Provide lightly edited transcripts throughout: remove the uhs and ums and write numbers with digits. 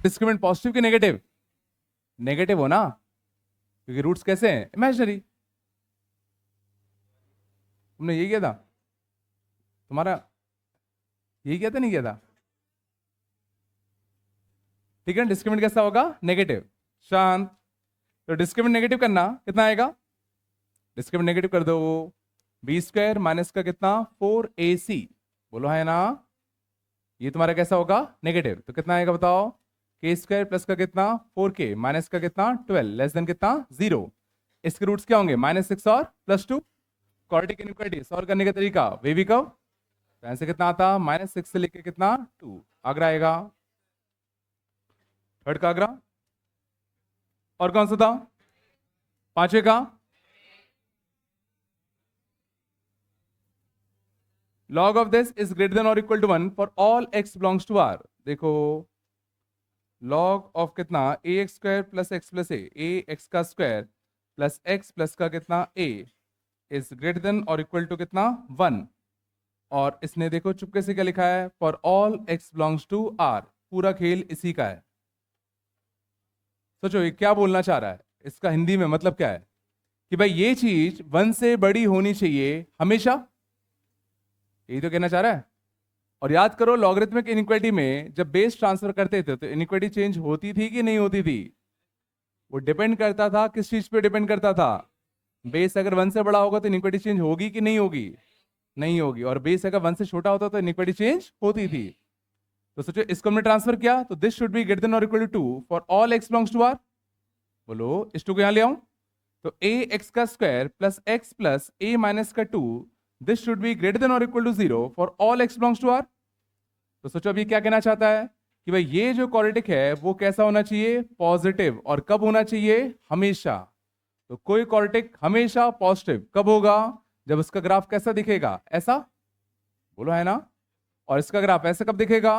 Discriminant positive कि negative? Negative हो ना, क्योंकि रूट्स कैसे हैं? इमेजिनरी। तुमने यही किया था, तुम्हारा यही किया था, नहीं किया था? ठीक है, डिस्क्रिमिनेंट कैसा होगा? नेगेटिव। शांत। तो डिस्क्रिमिनेंट नेगेटिव करना, कितना आएगा? डिस्क्रिमिनेंट नेगेटिव कर दो, बी स्क्वायर माइनस का कितना? 4ac। बोलो है ना, ये तुम्हारा कैसा होगा? नेगेटिव। तो कितना आएगा बताओ? के स्क्वायर प्लस का कितना? 4k माइनस का कितना? 12 लेस देन कितना? 0। इसके रूट्स क्या होंगे? -6 और +2। क्वाड्रेटिक इनइक्वालिटी सॉल्व करने का तरीका, वेवी कर्व। तो आंसर कितना आता? -6 से लेके कितना? 2। आगरा आएगा, थर्ड का आगरा। और कौन सा था? पांचवे का log of this is greater than or equal to 1 for all x belongs to R। देखो, log of कितना? ax square plus x plus a x का स्क्वायर प्लस एक्स प्लस का कितना? a इज ग्रेटर देन और equal to कितना? 1। और इसने देखो चुपके से क्या लिखा है? For all x belongs to R। पूरा खेल इसी का है। सोचो ये क्या बोलना चाह रहा है, इसका हिंदी में मतलब क्या है? कि भाई ये चीज 1 से बड़ी होनी चाहिए हमेशा, यही तो कहना चाह रहा है। और याद करो, लॉगरिथमिक इनइक्वालिटी में जब बेस ट्रांसफर करते थे तो इनइक्वालिटी चेंज होती थी कि नहीं होती थी? वो डिपेंड करता था, किस चीज पे डिपेंड करता था? बेस अगर 1 से बड़ा होगा तो इनइक्वालिटी चेंज होगी कि नहीं होगी? नहीं होगी। और बेस अगर 1 से छोटा होता तो इनइक्वालिटी चेंज होती थी। तो सोचो, इसको हमने ट्रांसफर किया तो this should be greater than और equal to 2 for all x belongs to R। बोलो, इस 2 को यहां ले आऊं तो a x का square plus x plus a minus का 2, this should be greater than और equal to 0 for all x belongs to R। तो सोचो अभी क्या कहना चाहता है कि भाई ये जो क्वाड्रेटिक है वो कैसा होना चाहिए? पॉजिटिव। और कब होना चाहिए? हमेशा। तो कोई क्वाड्रेटिक हमेशा पॉजिटिव कब होगा? जब उसका ग्राफ कैसा दिखेगा? ऐसा। बोलो है ना। और इसका ग्राफ ऐसा कब दिखेगा?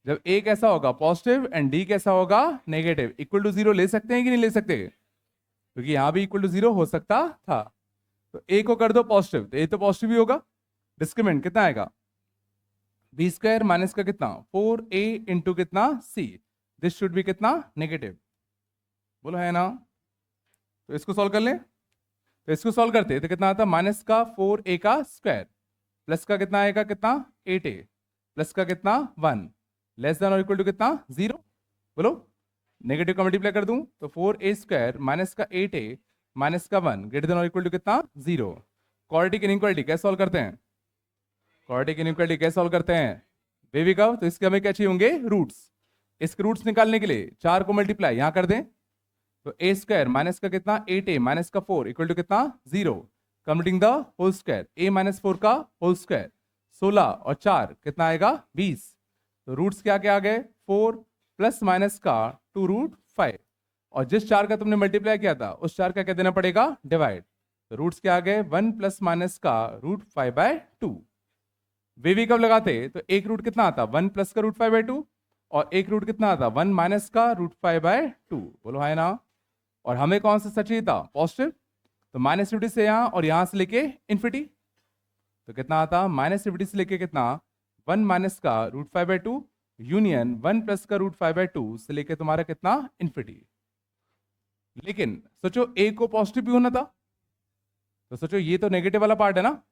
जब a कैसा होगा? पॉजिटिव एंड d कैसा होगा? नेगेटिव। इक्वल टू 0 ले सकते हैं कि नहीं ले सकते? क्योंकि यहां भी इक्वल टू 0 हो सकता था। तो a को कर दो पॉजिटिव, तो a तो पॉजिटिव ही होगा। डिस्क्रिमिनेंट कितना आएगा? बी स्क्वायर माइनस का कितना? 4a इंटू कितना? c। दिस शुड बी कितना? नेगेटिव। बोलो है ना। तो इसको सॉल्व कर ले। तो इसको सॉल्व करते तो कितना आता? माइनस का 4a का स्क्वायर प्लस का कितना आएगा? कितना? 8a प्लस का कितना? 1 लेस देन और इक्वल टू कितना? 0। बोलो, नेगेटिव का मल्टीप्लाई कर दूं तो 4a स्क्वायर माइनस का 8a माइनस का 1 ग्रेटर देन और इक्वल टू कितना? 0। क्वाड्रेटिक इनइक्वालिटी कैसे सॉल्व करते हैं? क्वाड्रेटिक इनइक्वालिटी कैसे सॉल्व करते हैं? Baby curve. तो इसके हमें क्या चाहिए होंगे? रूट्स। इसके रूट्स निकालने के लिए 4 को मल्टीप्लाई यहां कर दें तो a स्क्वायर माइनस का कितना? 8a माइनस का 4 इक्वल टू कितना? 0। Completing the whole square, a minus 4 का होल स्क्वायर 16 और 4 कितना आएगा? 20। तो रूट्स क्या क्या आ गए? 4 प्लस माइनस का 2√5। और जिस 4 का तुमने मल्टीप्लाई किया था उस 4 का क्या देना पड़ेगा? डिवाइड। तो रूट्स क्या आ गए? 1 प्लस माइनस का √5/2। वेवी कब लगाते तो एक रूट कितना आता? 1 प्लस का √5/2 और एक रूट कितना आता? 1 माइनस का √5/2। बोलो है ना। और हमें कौन सा सच चाहिए था? पॉजिटिव। तो माइनस इन्फिनिटी से यहां और यहां से लेके इन्फिनिटी, तो कितना आता? माइनस इन्फिनिटी से लेके कितना? 1 माइनस का √5/2 यूनियन 1 प्लस का √5/2 से लेके तुम्हारा कितना? इन्फिनिटी। लेकिन सोचो a को पॉजिटिव भी होना था, तो सोचो ये तो नेगेटिव वाला पार्ट है ना,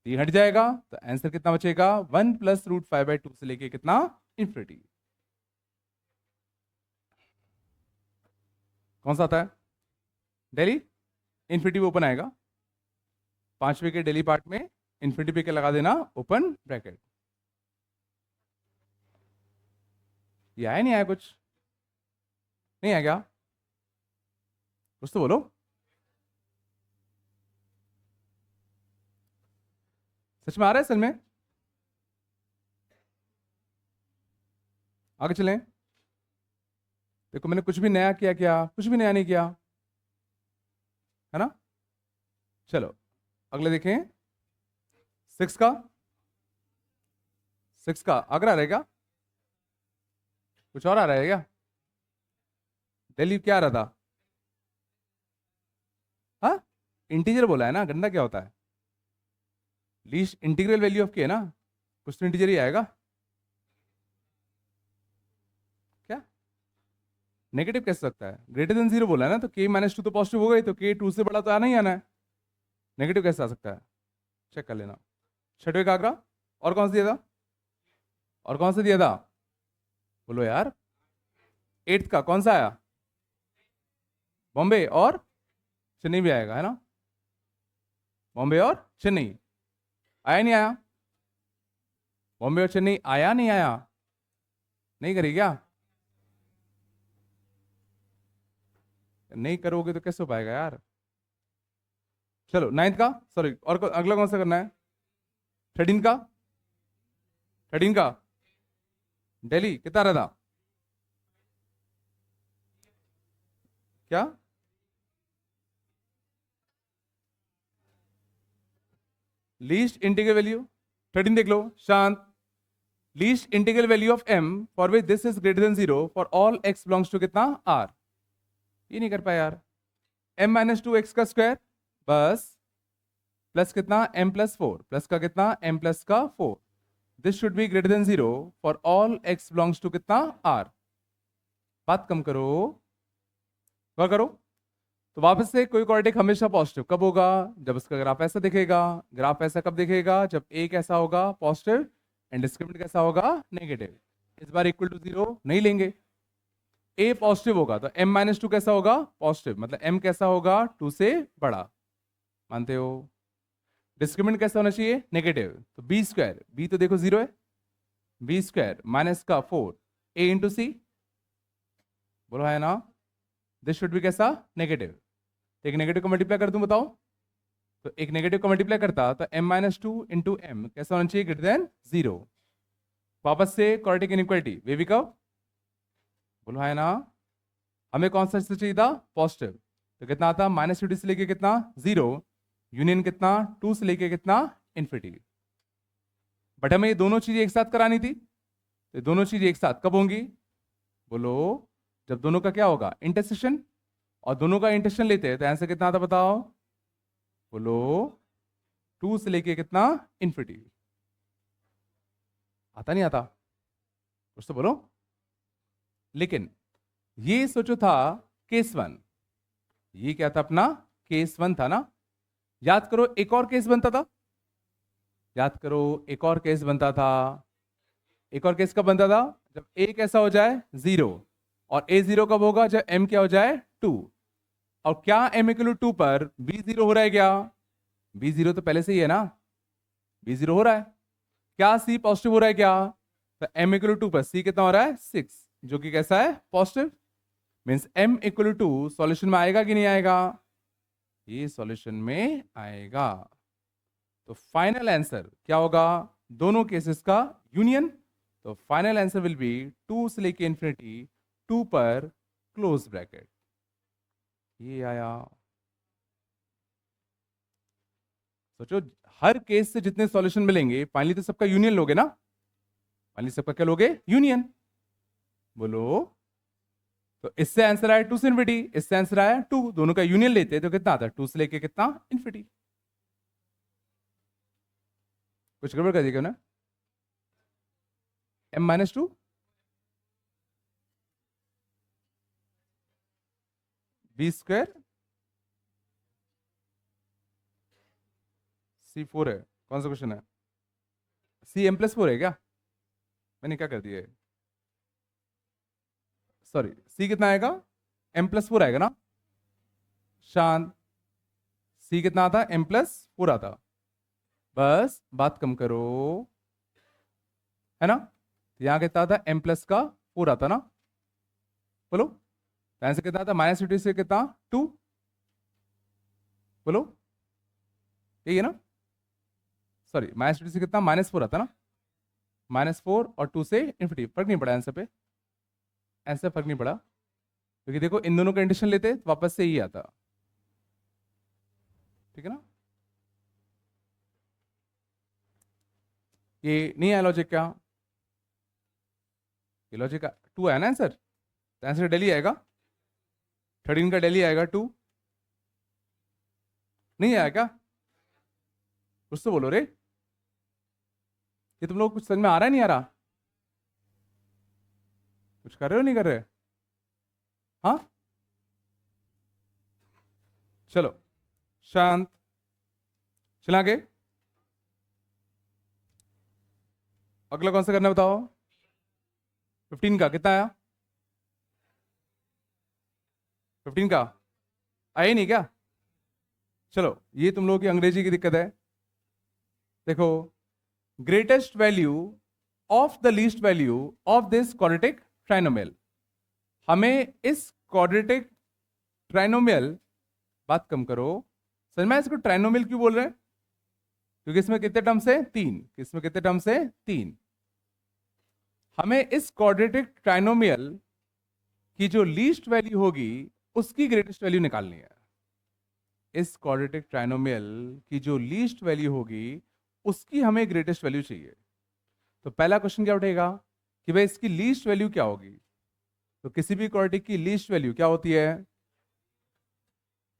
ये हट जाएगा तो आंसर कितना बचेगा? 1 प्लस √5/2 से लेके कितना? इन्फिनिटी। कौन सा आता है? डेली इन्फिनिटी ओपन आएगा। 5वें के डेली पार्ट में इन्फिनिटी पे क्या लगा देना? Open bracket. ये आया नहीं आया? कुछ नहीं आया क्या? कुछ तो बोलो। सच में आ रहा है? असल में आगे चलें। देखो मैंने कुछ भी नया किया क्या? कुछ भी नया नहीं किया है ना। चलो अगले देखें। 6 का, 6 का अगला रहेगा। कुछ और आ रहा है क्या? दिल्ली क्या आ रहा था? हाँ, इंटीजर बोला है ना, गंदा क्या होता है? लीस्ट इंटीग्रल वैल्यू ऑफ के है ना, कुछ तो इंटीजर ही आएगा। क्या नेगेटिव कैसे सकता है? ग्रेटर देन 0 बोला है ना, तो k माइनस 2 तो पॉजिटिव हो गई, तो k 2 से बड़ा तो आना ही आना है। नेगेटिव कैसे आ सकता है? चेक कर लेना। छठवें का आंकड़ा और कौन सा दिया था? और कौन सा दिया था? बोलो यार। 8th का कौन सा आया? बॉम्बे और चेन्नई भी आएगा, है ना? बॉम्बे और चेन्नई आया नहीं आया? बॉम्बे और चेन्नई आया नहीं आया? नहीं करी क्या? नहीं करोगे तो कैसे हो पाएगा यार? चलो 9th का, सॉरी, और अगला कौन सा करना है? 13 का, 13 का दिल्ली कितना रहा था? क्या? लीस्ट इंटीग्रल वैल्यू 13 देख लो शांत। Least integral value of m for which this is greater than 0 for all x belongs to कितना? r। ये नहीं कर पाया यार। m माइनस 2x का स्क्वायर बस प्लस कितना? m प्लस 4 प्लस का कितना? m प्लस का 4। This should be greater than 0 for all x belongs to कितना? r। बात कम करो, क्या करो? तो वापस से कोई क्वाड्रेटिक हमेशा पॉजिटिव कब होगा? जब उसका ग्राफ ऐसा दिखेगा। ग्राफ ऐसा कब दिखेगा? जब a कैसा होगा? पॉजिटिव, एंड डिस्क्रिमिनेंट कैसा होगा? नेगेटिव। इस बार इक्वल टू 0 नहीं लेंगे। a पॉजिटिव होगा तो m माइनस 2 कैसा होगा? पॉजिटिव, मतलब m कैसा होगा? 2 से बड़ा। मानते हो? डिस्क्रिमिनेंट कैसा होना चाहिए? नेगेटिव। तो b स्क्वायर, b तो देखो 0 है, b स्क्वायर माइनस का 4 a इंटू सी, बोलो है ना? दिस शुड बी कैसा? नेगेटिव। एक नेगेटिव को मल्टीप्लाई कर दूं, बताओ। तो एक नेगेटिव को मल्टीप्लाई करता तो m माइनस 2 इंटू एम कैसा होना चाहिए? Greater than 0। वापस से क्वाड्रेटिक इनइक्वालिटी वे भी कब? बोलो है ना? हमें कौन सा चाहिए था? पॉजिटिव। तो कितना आता? माइनस यूटी से लेके कितना? 0, यूनियन कितना? 2 से लेके कितना? इन्फिनिटी। बट हमें ये दोनों चीजें एक साथ करानी थी, तो दोनों चीजें एक साथ कब होंगी? बोलो, जब दोनों का क्या होगा? इंटरसेक्शन। और दोनों का इंटरसेक्शन लेते हैं तो आंसर कितना आता बताओ? बोलो, 2 से लेके कितना? इन्फिनिटी। आता नहीं आता? कुछ तो बोलो। लेकिन ये सोचो था केस 1, ये क्या था अपना? केस 1 था ना। याद करो एक और केस बनता था, याद करो एक और केस बनता था। एक और केस कब बनता था? जब a कैसा हो जाए? 0। और a 0 कब होगा? जब m क्या हो जाए? 2। और क्या m इक्वल टू 2 पर b 0 हो रहा है क्या? b 0 तो पहले से ही है ना, b 0 हो रहा है। क्या c पॉजिटिव हो रहा है क्या? तो m इक्वल टू 2 पर c कितना हो रहा है? 6, जो कि कैसा है? Positive. Means m equal to solution में आएगा कि नहीं आएगा? ये सॉल्यूशन में आएगा। तो फाइनल आंसर क्या होगा? दोनों केसेस का यूनियन। तो फाइनल आंसर विल बी 2 से लेके इंफिनिटी 2 पर क्लोज ब्रैकेट। ये आया। सोचो, हर केस से जितने सॉल्यूशन मिलेंगे फाइनली तो सबका यूनियन लोगे ना? फाइनली सबका क्या लोगे? यूनियन। बोलो। तो इससे आंसर आया 2 से इंफिनिटी, इससे आंसर आया 2, दोनों का यूनियन लेते तो कितना आता? 2 से लेके कितना? इंफिनिटी। कुछ गड़बड़ कर दिया क्या ना? m minus 2 b square c4 है। कौन सा क्वेश्चन है? c m प्लस 4 है क्या? मैंने क्या कर दिया? सॉरी, c कितना आएगा? m प्लस 4 आएगा ना? शांत। c कितना आता? m प्लस 4 आता। बस बात कम करो, है ना? यहां कितना आता? m प्लस का 4 आता ना? बोलो। आंसर कितना आता? माइनस यूटी से कितना? 2। बोलो, यही है ना? सॉरी, माइनस यूटी से कितना? -4 आता ना? -4 और 2 से इन्फिनिटी। फर्क नहीं पड़ा आंसर पे, आंसर फर्क नहीं पड़ा, क्योंकि देखो इन दोनों का इंटीग्रेशन लेते तो वापस से ही आता। ठीक है ना? ये नहीं आया लॉजिक क्या? ये लॉजिक का 2 आया ना आंसर, तो आंसर डेली आएगा। 13 का डेली आएगा 2। नहीं आया क्या? कुछ तो बोलो रे। ये तुम लोग कुछ समझ में आ रहा है नहीं आ रहा? कुछ कर रहे हो नहीं कर रहे? हाँ, चलो शांत, चला आगे। अगला कौन सा करना है बताओ। 15 का कितना आया? 15 का आया ही नहीं क्या? चलो, ये तुम लोगों की अंग्रेजी की दिक्कत है। देखो, greatest value of the least value of this quadratic trinomial. हमें इस क्वाड्रेटिक ट्राइनोमियल, बात कम करो, समझ में? इसको ट्राइनोमियल क्यों बोल रहे हैं? क्योंकि इसमें कितने टर्म्स है? 3। इसमें कितने टर्म्स है? 3। हमें इस क्वाड्रेटिक ट्राइनोमियल की जो लीस्ट वैल्यू होगी उसकी ग्रेटेस्ट वैल्यू निकालनी है। इस क्वाड्रेटिक ट्राइनोमियल की जो लीस्ट वैल्यू होगी उसकी हमें ग्रेटेस्ट वैल्यू चाहिए। तो पहला क्वेश्चन क्या उठेगा कि भाई इसकी लीस्ट वैल्यू क्या होगी? तो किसी भी क्वाड्रेटिक की लीस्ट वैल्यू क्या होती है?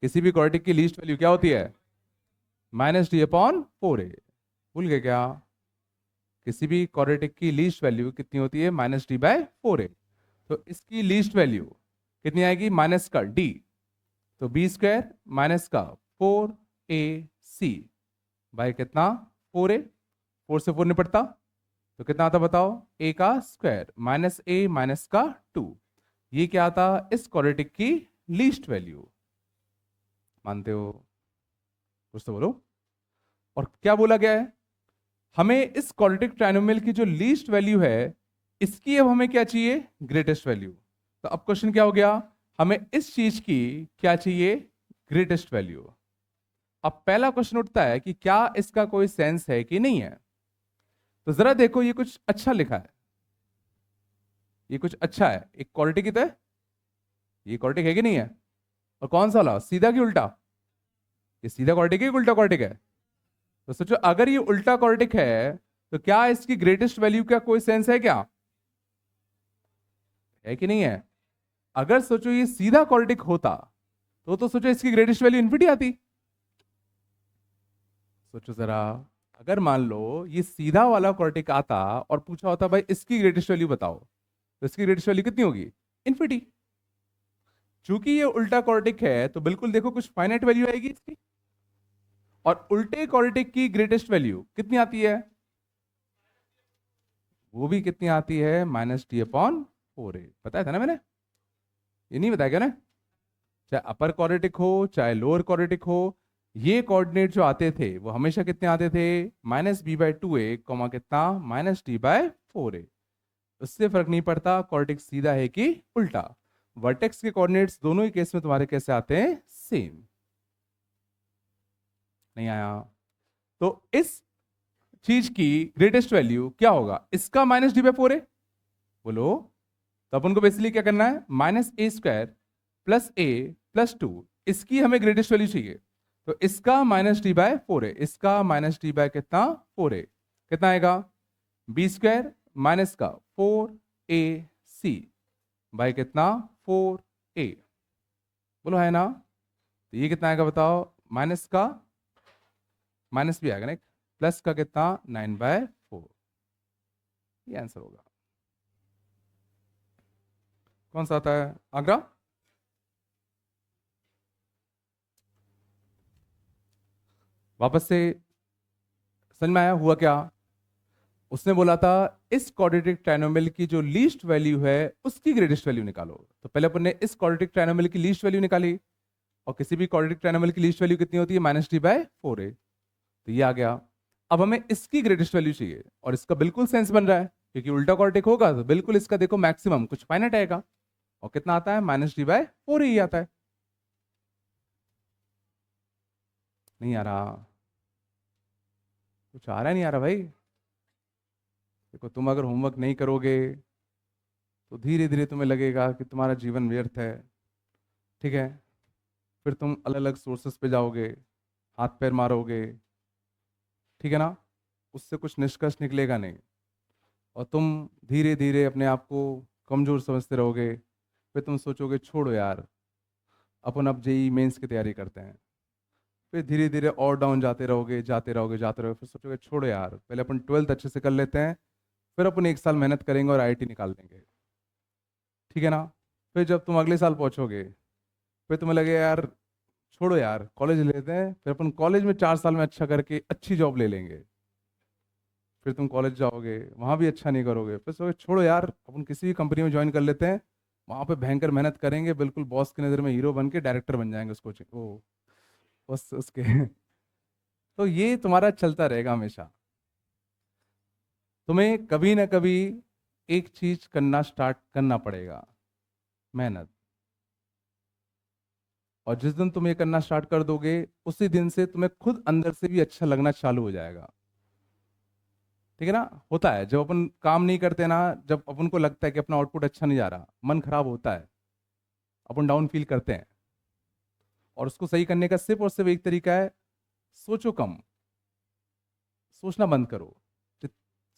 किसी भी क्वाड्रेटिक की लीस्ट वैल्यू क्या होती है? -d/4a। भूल गए क्या? किसी भी क्वाड्रेटिक की लीस्ट वैल्यू कितनी होती है? -d/4a। तो इसकी लीस्ट वैल्यू कितनी आएगी? माइनस का d, तो b² माइनस का 4ac बाय कितना? 4a। 4 से 4 निपटता तो कितना आता बताओ? a का स्क्वायर माइनस a माइनस का 2। ये क्या आता? इस क्वाड्रेटिक की लीस्ट वैल्यू। मानते हो? कुछ तो बोलो। और क्या बोला गया है? हमें इस क्वाड्रेटिक ट्राइनोमियल की जो लीस्ट वैल्यू है इसकी अब हमें क्या चाहिए? Greatest value. तो अब क्वेश्चन क्या हो गया? हमें इस चीज की क्या चाहिए? Greatest value. अब पहला क्वेश्चन उठता है कि क्या इसका कोई सेंस है कि नहीं है। तो जरा देखो, ये कुछ अच्छा लिखा है, ये कुछ अच्छा है। एक क्वाड्रेटिक ही तो है, ये क्वाड्रेटिक है कि नहीं है? और कौन सा वाला, सीधा कि उल्टा? ये सीधा क्वाड्रेटिक है कि उल्टा क्वाड्रेटिक है? तो सोचो, अगर ये उल्टा क्वाड्रेटिक है तो क्या इसकी ग्रेटेस्ट वैल्यू का कोई सेंस है क्या? है कि नहीं है? अगर सोचो ये सीधा क्वाड्रेटिक होता तो सोचो इसकी ग्रेटेस्ट वैल्यू इन्फिनिटी आती। सोचो जरा, अगर मान लो ये सीधा वाला क्वाड्रेटिक आता और पूछा होता भाई इसकी ग्रेटेस्ट वैल्यू बताओ, तो इसकी ग्रेटेस्ट वैल्यू कितनी होगी? इन्फिनिटी। चूंकि ये उल्टा क्वाड्रेटिक है तो बिल्कुल देखो कुछ फाइनाइट वैल्यू आएगी इसकी। और उल्टे क्वाड्रेटिक की ग्रेटेस्ट वैल्यू कितनी आती है? वो भी कितनी आती है? -d/4a। बताया था ना मैंने? ये नहीं बताया क्या ना? चाहे अपर क्वाड्रेटिक हो चाहे लोअर क्वाड्रेटिक हो, ये कोऑर्डिनेट जो आते थे वो हमेशा कितने आते थे? -b/2a, कितना? -d/4a। उससे फर्क नहीं पड़ता क्वाड्रेटिक सीधा है कि उल्टा। वर्टेक्स के कोऑर्डिनेट्स दोनों ही केस में तुम्हारे कैसे आते हैं? सेम। नहीं आया? तो इस चीज की ग्रेटेस्ट वैल्यू क्या होगा? इसका -d/4a। बोलो। तो अपन को बेसिकली क्या करना है? -a² + a + 2, इसकी हमें ग्रेटेस्ट वैल्यू चाहिए। तो इसका -d/4a, इसका -d/ कितना? 4a। कितना आएगा? b² माइनस का 4ac बाय कितना? 4a। बोलो है ना? तो ये कितना आएगा बताओ? माइनस का माइनस भी आएगा ना, प्लस का कितना? 9/4। ये आंसर होगा। कौन सा आता है आंकड़ा? वापस से समझ में आया हुआ क्या? उसने बोला था इस क्वाड्रेटिक ट्राइनोमियल की जो लीस्ट वैल्यू है उसकी ग्रेटेस्ट वैल्यू निकालो। तो पहले अपन ने इस क्वाड्रेटिक ट्राइनोमियल की लीस्ट वैल्यू निकाली, और किसी भी क्वाड्रेटिक ट्राइनोमियल की लीस्ट वैल्यू कितनी होती है? -d/4a। तो ये आ गया। अब हमें इसकी ग्रेटेस्ट वैल्यू चाहिए, और इसका बिल्कुल सेंस बन रहा है क्योंकि उल्टा क्वाड्रेटिक होगा तो बिल्कुल इसका देखो मैक्सिमम कुछ फाइनाइट आएगा, और कितना आता है? -d/4a ही आता है। नहीं आ रहा? कुछ आ रहा नहीं आ रहा भाई? देखो, तुम अगर होमवर्क नहीं करोगे तो धीरे धीरे तुम्हें लगेगा कि तुम्हारा जीवन व्यर्थ है। ठीक है? फिर तुम अलग अलग सोर्सेस पे जाओगे, हाथ पैर मारोगे, ठीक है ना? उससे कुछ निष्कर्ष निकलेगा नहीं, और तुम धीरे धीरे अपने आप को कमजोर समझते रहोगे। फिर तुम सोचोगे छोड़ो यार, अपन अब जेई मेंस की तैयारी करते हैं। फिर धीरे धीरे और डाउन जाते रहोगे, जाते रहोगे, जाते रहोगे। फिर सोचोगे छोड़ो यार, पहले अपन 12th अच्छे से कर लेते हैं, फिर अपन 1 साल मेहनत करेंगे और आईआईटी निकाल देंगे। ठीक है ना? फिर जब तुम अगले साल पहुंचोगे, फिर तुम्हें लगे यार छोड़ो यार कॉलेज लेते हैं, फिर अपन कॉलेज में 4 साल में अच्छा करके अच्छी जॉब ले लेंगे। फिर तुम कॉलेज जाओगे, वहां भी अच्छा नहीं करोगे, फिर सोचे छोड़ो यार अपन किसी भी कंपनी में ज्वाइन कर लेते हैं, वहां पे भयंकर मेहनत करेंगे, बिल्कुल बॉस की नज़र में हीरो बन के डायरेक्टर बन जाएंगे उसको वो उसके तो ये तुम्हारा चलता रहेगा हमेशा। तुम्हें कभी ना कभी एक चीज करना स्टार्ट करना पड़ेगा, मेहनत। और जिस दिन तुम ये करना स्टार्ट कर दोगे, उसी दिन से तुम्हें खुद अंदर से भी अच्छा लगना चालू हो जाएगा। ठीक है ना? होता है जब अपन काम नहीं करते ना, जब अपन को लगता है कि अपना आउटपुट अच्छा नहीं जा रहा, मन खराब होता है, अपन डाउन फील करते हैं। और उसको सही करने का सिर्फ और सिर्फ एक तरीका है, सोचो कम, सोचना बंद करो।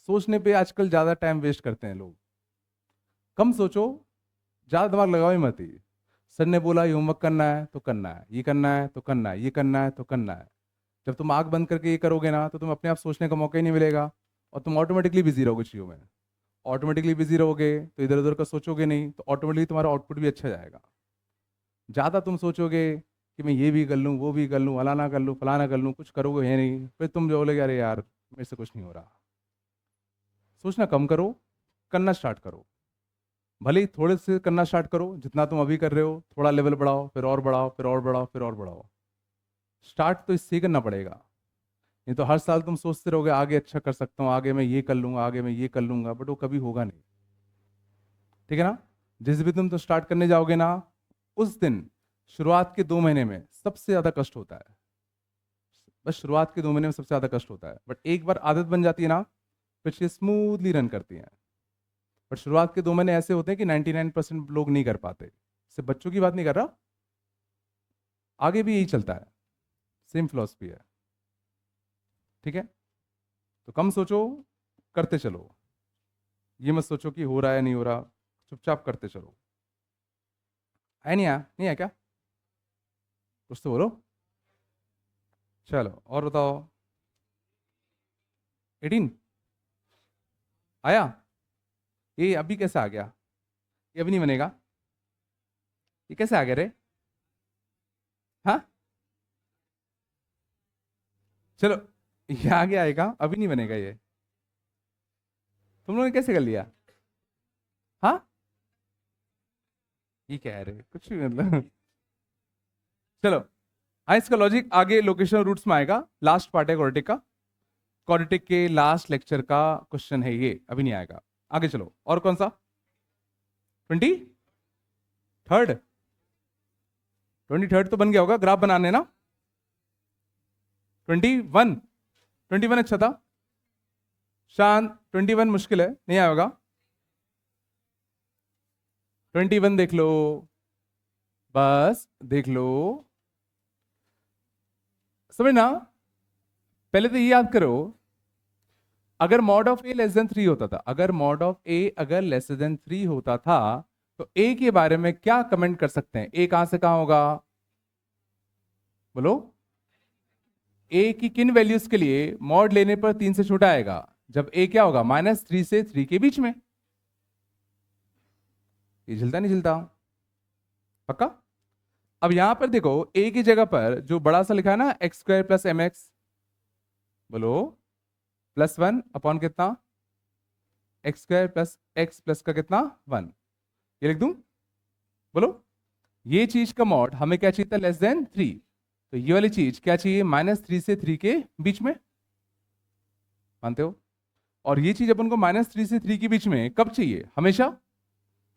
सोचने पे आजकल ज्यादा टाइम वेस्ट करते हैं लोग। कम सोचो, ज्यादा दिमाग लगाओ ही मत ही। सर ने बोला ये होमवर्क करना है तो करना है, ये करना है तो करना है, ये करना है तो करना है। जब तुम आंख बंद करके ये करोगे ना, तो तुम अपने आप सोचने का मौका ही नहीं मिलेगा, और तुम ऑटोमेटिकली बिजी रहोगे चीज़ों में। ऑटोमेटिकली बिजी रहोगे तो इधर उधर का सोचोगे नहीं, तो ऑटोमेटिकली तुम्हारा आउटपुट भी अच्छा जाएगा। ज़्यादा तुम सोचोगे कि मैं ये भी कर लूँ, वो भी कर लूँ, फलाना कर लूँ, फलाना कर लूँ, कुछ करोगे है नहीं, फिर तुम जो बोलोगे अरे यार मेरे से कुछ नहीं हो रहा। सोचना कम करो, करना स्टार्ट करो। भले ही थोड़े से करना स्टार्ट करो, जितना तुम अभी कर रहे हो, थोड़ा लेवल बढ़ाओ, फिर और बढ़ाओ, फिर और बढ़ाओ, फिर और बढ़ाओ। स्टार्ट तो इससे ही करना पड़ेगा। नहीं तो हर साल तुम सोचते रहोगे आगे अच्छा कर सकता हूँ, आगे मैं ये कर लूंगा, आगे मैं ये कर लूंगा, बट वो कभी होगा नहीं। ठीक है ना? जिस भी तुम तो स्टार्ट करने जाओगे ना, उस दिन शुरुआत के 2 महीने में सबसे ज्यादा कष्ट होता है। बस शुरुआत के 2 महीने में सबसे ज्यादा कष्ट होता है, बट एक बार आदत बन जाती है ना, फिर ये स्मूथली रन करती है। बट शुरुआत के 2 महीने ऐसे होते हैं कि 99% लोग नहीं कर पाते। सिर्फ बच्चों की बात नहीं कर रहा, आगे भी यही चलता है, सेम फिलॉसफी है। ठीक है? तो कम सोचो, करते चलो। ये मत सोचो कि हो रहा है नहीं हो रहा, चुपचाप करते चलो। है नहीं? नहीं है क्या? कुछ तो बोलो। चलो और बताओ। 18 आया? ये अभी कैसे आ गया? ये अभी नहीं बनेगा? ये कैसे आ गया रे? हाँ, चलो, ये आगे आएगा, अभी नहीं बनेगा ये। तुम लोगों ने कैसे कर लिया? हाँ, ये क्या है रे, कुछ भी मतलब चलो। हाँ, इसका लॉजिक आगे लोकेशन रूट्स में आएगा, लास्ट पार्ट है क्वाड्रेटिक का। क्वाड्रेटिक के लास्ट लेक्चर का क्वेश्चन है ये, अभी नहीं आएगा। आगे चलो, और कौन सा? 23rd? 23rd तो बन गया होगा, ग्राफ बनाने ना। 21? 21 अच्छा था। शांत, 21 मुश्किल है, नहीं आएगा। 21 देख लो, बस देख लो, समझना। पहले तो ये याद करो, अगर mod of A less than 3 होता था, अगर मॉड ऑफ ए अगर लेस देन 3 होता था, तो ए के बारे में क्या कमेंट कर सकते हैं? ए कहां से कहां होगा? बोलो। ए की किन वैल्यूज के लिए मॉड लेने पर 3 से छोटा आएगा? जब ए क्या होगा? -3 से 3 के बीच में। ये झिलता नहीं झिलता? पक्का? अब यहां पर देखो, ए की जगह पर जो बड़ा सा लिखा है ना, x² + mx, बोलो, +1 अपॉन कितना? x² + x प्लस का कितना? 1। ये लिख दूं? बोलो। ये चीज का मॉड हमें क्या चाहिए था? Less than 3। तो ये वाली चीज क्या चाहिए? -3 से 3 के बीच में। मानते हो? और ये चीज अपन को -3 से 3 के बीच में कब चाहिए? हमेशा।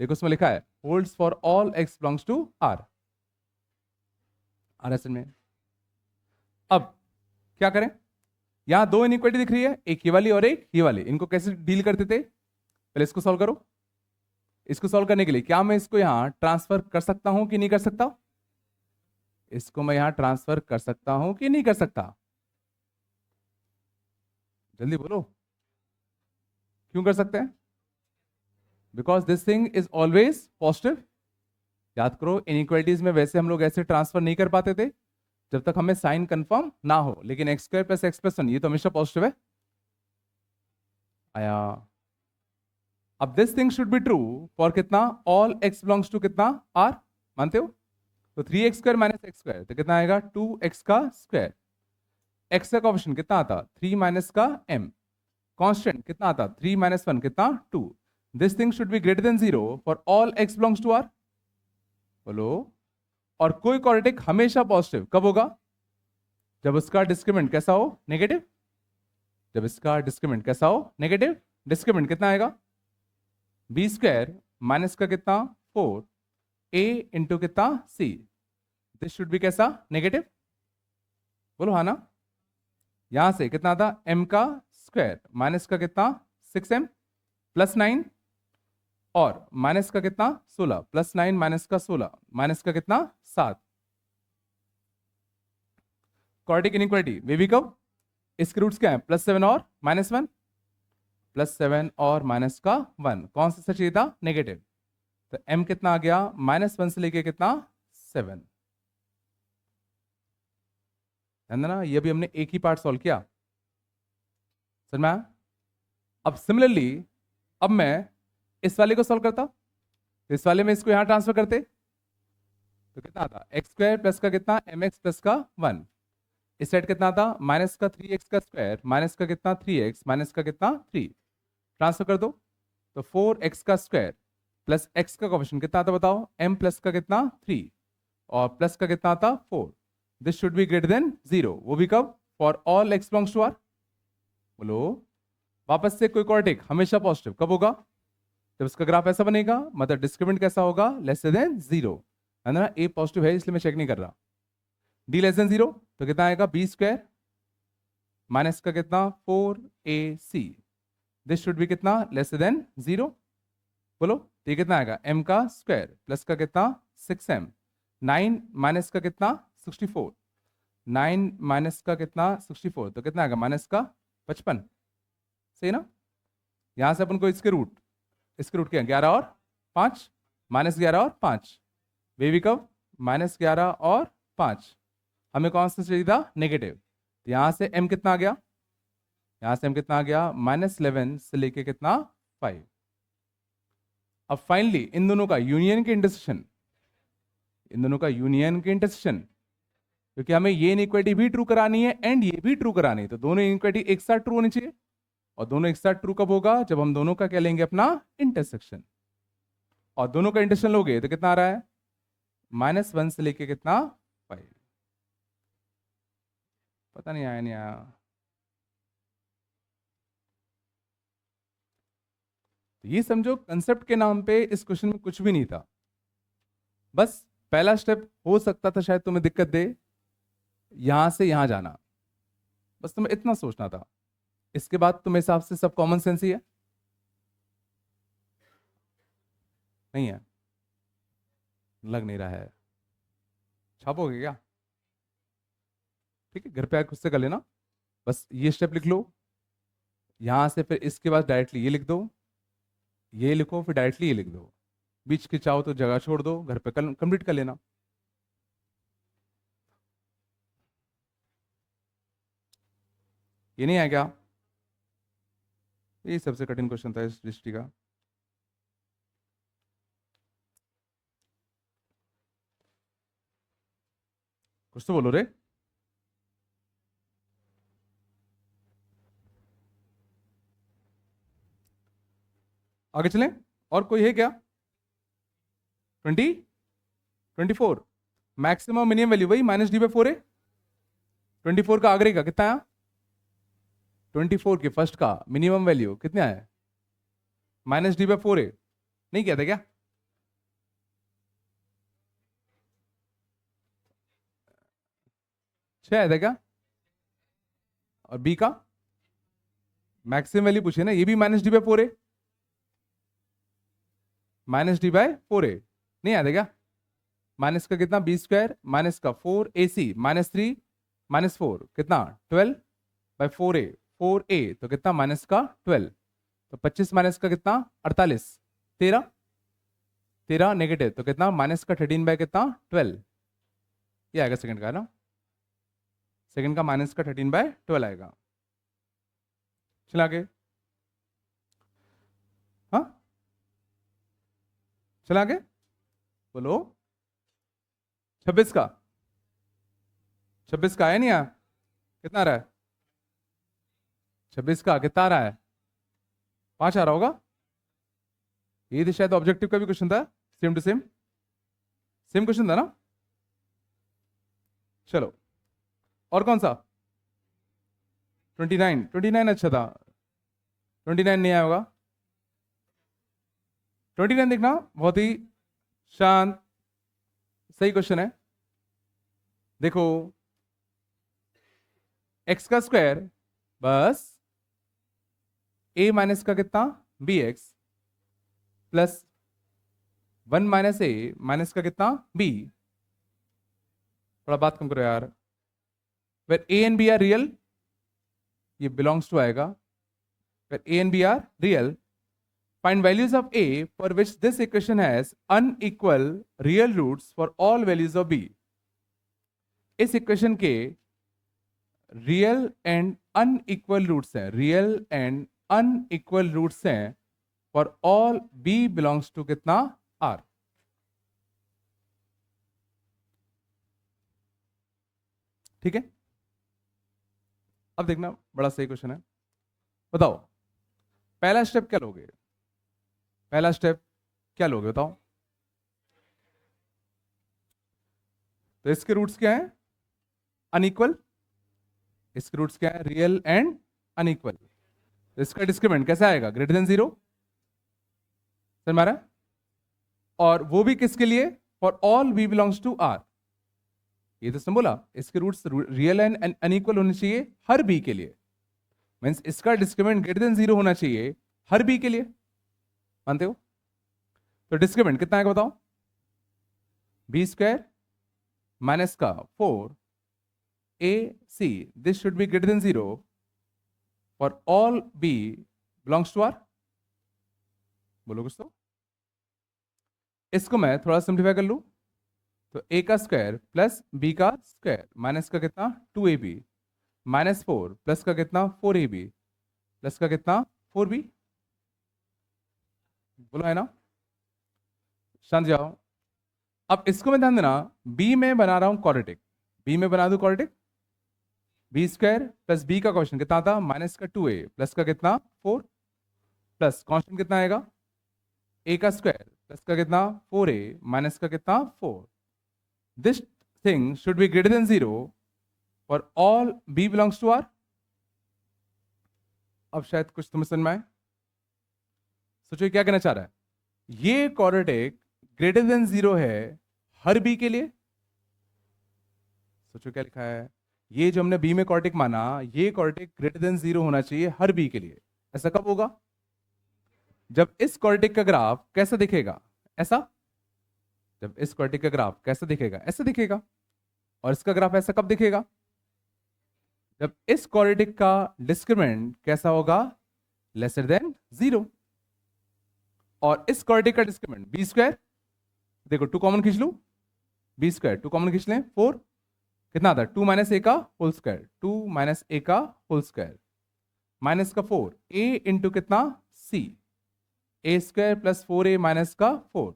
देखो उसमें लिखा है holds for all x belongs to r, R S में। अब क्या करें? यहां दो इनइक्वालिटी दिख रही है, एक ये वाली और एक ये वाली। इनको कैसे डील करते थे? पहले इसको सॉल्व करो। इसको सॉल्व करने के लिए क्या मैं इसको यहां ट्रांसफर कर सकता हूं कि नहीं कर सकता? इसको मैं यहां ट्रांसफर कर सकता हूं कि नहीं कर सकता? जल्दी बोलो। क्यों कर सकते हैं? Because this thing is always positive. याद करो, इनइक्वालिटीज में वैसे हम लोग ऐसे ट्रांसफर नहीं कर पाते थे जब तक हमें साइन कंफर्म ना हो, लेकिन x² + x + 1 ये तो हमेशा पॉजिटिव है। आया? अब this thing should be true for कितना, ऑल x बिलोंग्स टू कितना r, मानते हो? तो 3x square minus x square तो कितना आएगा 2x का स्क्वायर। x का कोएफिशिएंट कितना आता 3 माइनस का m, कांस्टेंट कितना आता 3 माइनस 1 कितना 2। This thing should be greater than 0 for all x belongs to r, बोलो। और कोई क्वाड्रेटिक हमेशा पॉजिटिव कब होगा, जब उसका डिस्क्रिमिनेंट कैसा हो, नेगेटिव। जब इसका डिस्क्रिमिनेंट कैसा हो, नेगेटिव। डिस्क्रिमिनेंट कितना आएगा बी स्क्वायर माइनस का कितना 4 a इंटू कितना c, दिस शुड बी कैसा, नेगेटिव, बोलो हाँ ना। यहां से कितना था m का स्क्वायर माइनस का कितना 6m प्लस 9 और माइनस का कितना 16 प्लस 9 माइनस का 16 माइनस का कितना 7। क्वाड्रेटिक इनइक्वालिटी वे भी कब, इसके रूट्स क्या है +7 और -1, +7 और माइनस का 1, कौन सा चाहिए था, नेगेटिव। तो m कितना आ गया -1 से लेके कितना 7, है ना। ये भी हमने एक ही पार्ट सॉल्व किया, समझ में आया? अब सिमिलरली अब मैं इस वाले को सॉल्व करता, तो इस वाले में इसको यहां ट्रांसफर करते तो कितना आता एक्स स्क्वायर प्लस का कितना mx प्लस का 1, इस साइड कितना था माइनस का 3x का स्क्वायर माइनस का कितना 3x माइनस का कितना 3, ट्रांसफर कर दो तो 4x का स्क्वायर प्लस x का कोएफिशिएंट कितना आता बताओ m प्लस का कितना 3 और प्लस का कितना आता 4, this should be greater than 0, वो भी कब, for all x belongs to r, बोलो। वापस से कोई क्वाड्रेटिक हमेशा पॉजिटिव कब होगा, जब इसका ग्राफ ऐसा बनेगा, मतलब डिस्क्रिमिनेंट कैसा होगा, लेस देन 0, है ना। a पॉजिटिव है इसलिए मैं चेक नहीं कर रहा। d लेस देन 0 तो कितना आएगा बी स्क्वायर माइनस का कितना 4ac, दिस शुड बी कितना, लेस देन 0, बोलो। तो ये कितना आएगा m का स्क्वायर प्लस का कितना 6m, 9 माइनस का कितना 64, 9 माइनस का कितना 64 तो कितना आएगा माइनस का 55, सही ना। यहां से अपन को इसके रूट क्या 11 और 5, -11 और 5, बेबी कब -11 और 5, हमें कौन सा चाहिए था, नेगेटिव। तो यहां से m कितना आ गया, यहां से m कितना आ गया -11 से लेके कितना 5। अब फाइनली इन दोनों का यूनियन के इंटरसेक्शन, इन दोनों का यूनियन के इंटरसेक्शन, क्योंकि हमें ये इनइक्वालिटी भी ट्रू करानी है एंड ये भी ट्रू करानी है, तो दोनों इनइक्वालिटी एक साथ ट्रू होनी चाहिए। और दोनों एक साथ ट्रू कब होगा, जब हम दोनों का क्या लेंगे अपना इंटरसेक्शन, और दोनों का इंटरसेक्शन लोगे तो कितना आ रहा है -1 से लेके कितना 5, पता नहीं आया नहीं आया। तो ये समझो कंसेप्ट के नाम पे इस क्वेश्चन में कुछ भी नहीं था, बस पहला स्टेप हो सकता था शायद तुम्हें दिक्कत दे, यहां से यहां जाना, बस तुम्हें इतना सोचना था। इसके बाद तुम्हें हिसाब से सब कॉमन सेंस ही है, नहीं है, लग नहीं रहा है, छापोगे क्या, ठीक है घर पे आके खुद से कर लेना। बस ये स्टेप लिख लो, यहां से फिर इसके बाद डायरेक्टली ये लिख दो, ये लिखो फिर डायरेक्टली ये लिख दो, बीच की चाहो तो जगह छोड़ दो, घर पे कंप्लीट कर लेना। ये नहीं है क्या, ये सबसे कठिन क्वेश्चन था इस दृष्टि का। कुछ तो बोलो रे, आगे चलें, और कोई है क्या, 20 24 मैक्सिमम मिनिमम वैल्यू वही -d/4 है, 24 का आगे का कितना आया, 24 के फर्स्ट का मिनिमम वैल्यू कितना है -d/4 है, नहीं कहते क्या, छह है क्या, और बी का मैक्सिमम वैल्यू पूछे ना, ये भी -d/4 है, -d/4 है, नहीं आता क्या, माइनस का कितना बी स्क्वायर माइनस का 4ac -3 -4 कितना 12/4a 4a तो कितना माइनस का 12, तो 25 माइनस का कितना 48, 13 नेगेटिव तो कितना माइनस का 13 बाय कितना 12, ये आएगा सेकंड का ना, सेकंड का माइनस का 13/12 आएगा। चला आगे, हाँ चला आगे, बोलो। 26 का, 26 का आया नहीं आया? कितना आ रहा है? 26 का कितना आ रहा है? 5 आ रहा होगा। ये तो शायद ऑब्जेक्टिव का भी क्वेश्चन था, same to same, same question था ना। चलो, और कौन सा? 29, 29 अच्छा था। 29 नहीं आया होगा। 29 देखना, बहुत ही शांत सही क्वेश्चन है। देखो, एक्स का स्क्वायर बस ए माइनस का कितना, b x, plus 1 minus a minus का कितना, बी। थोड़ा बात कम करो यार। Where a and b are real, ये बिलोंग्स टू आएगा। Where a and b are real, find values of a for which this equation has unequal real roots for all values of b। इस equation के real and unequal roots हैं, real and unequal roots हैं for all b belongs to कितना, r। ठीक है, अब देखना, बड़ा सही क्वेश्चन है। बताओ, पहला स्टेप क्या लोगे? पहला स्टेप क्या लोगे बताओ? तो इसके रूट्स क्या है? अनइक्वल। इसके रूट्स क्या है? Real and unequal. तो इसका डिस्क्रिमिनेंट कैसा आएगा? Greater than 0। सर मारा? और वो भी किसके लिए? For all b belongs to r। ये तो बोला, इसके रूट्स रियल एंड अनइक्वल होने चाहिए हर b के लिए। मींस इसका डिस्क्रिमिनेंट ग्रेटर देन 0 होना चाहिए हर b के लिए। मानते हो? तो डिस्क्रिमिनेंट कितना आएगा बताओ? बी स्क्वायर माइनस का 4 a c, this should be greater than 0 for all b belongs to R. बोलो कुछ तो। इसको मैं थोड़ा सिंप्लीफाई कर लूं, तो ए का स्क्वायर प्लस बी का स्क्वायर माइनस का कितना, 2ab, माइनस 4 प्लस का कितना, 4ab, प्लस का कितना, 4b। बोलो है ना? शांत जाओ। अब इसको मैं ध्यान देना, बी में बना रहा हूं क्वाड्रेटिक, बी में बना दूं quadratic. B square plus b का क्वेश्चन कितना था, माइनस का 2a प्लस का कितना, 4, प्लस कांस्टेंट कितना आएगा, ए का स्क्वायर प्लस का कितना, 4a माइनस का कितना, 4। This thing should be greater than 0 for all b belongs to r। अब शायद कुछ तुम्हें समझ में आए। सोचो क्या कहना चाह रहा है। ये क्वाड्रेटिक ग्रेटर देन 0 है हर b के लिए। सोचो क्या लिखा है। ये जो हमने b में क्वाड्रेटिक माना, ये क्वाड्रेटिक ग्रेटर देन 0 होना चाहिए हर b के लिए। ऐसा कब होगा? जब इस क्वाड्रेटिक का ग्राफ कैसा दिखेगा, ऐसा। जब इस क्वाड्रेटिक का ग्राफ कैसा दिखेगा, ऐसा दिखेगा। और इसका ग्राफ ऐसा कब दिखेगा? जब इस क्वाड्रेटिक का डिस्क्रिमिनेंट कैसा होगा, लेसर देन 0। और इस क्वाड्रेटिक का डिस्क्रिमिनेंट बी स्क्वायर, देखो 2 कॉमन खींच लूं, बी स्क्वायर 2 कॉमन खींच लें, 4 कितना आता है, 2 माइनस ए का होल स्क्वायर, 2 माइनस ए का होल स्क्वायर, माइनस का 4 ए इंटू कितना, सी, ए स्क्वायर प्लस 4a माइनस का 4।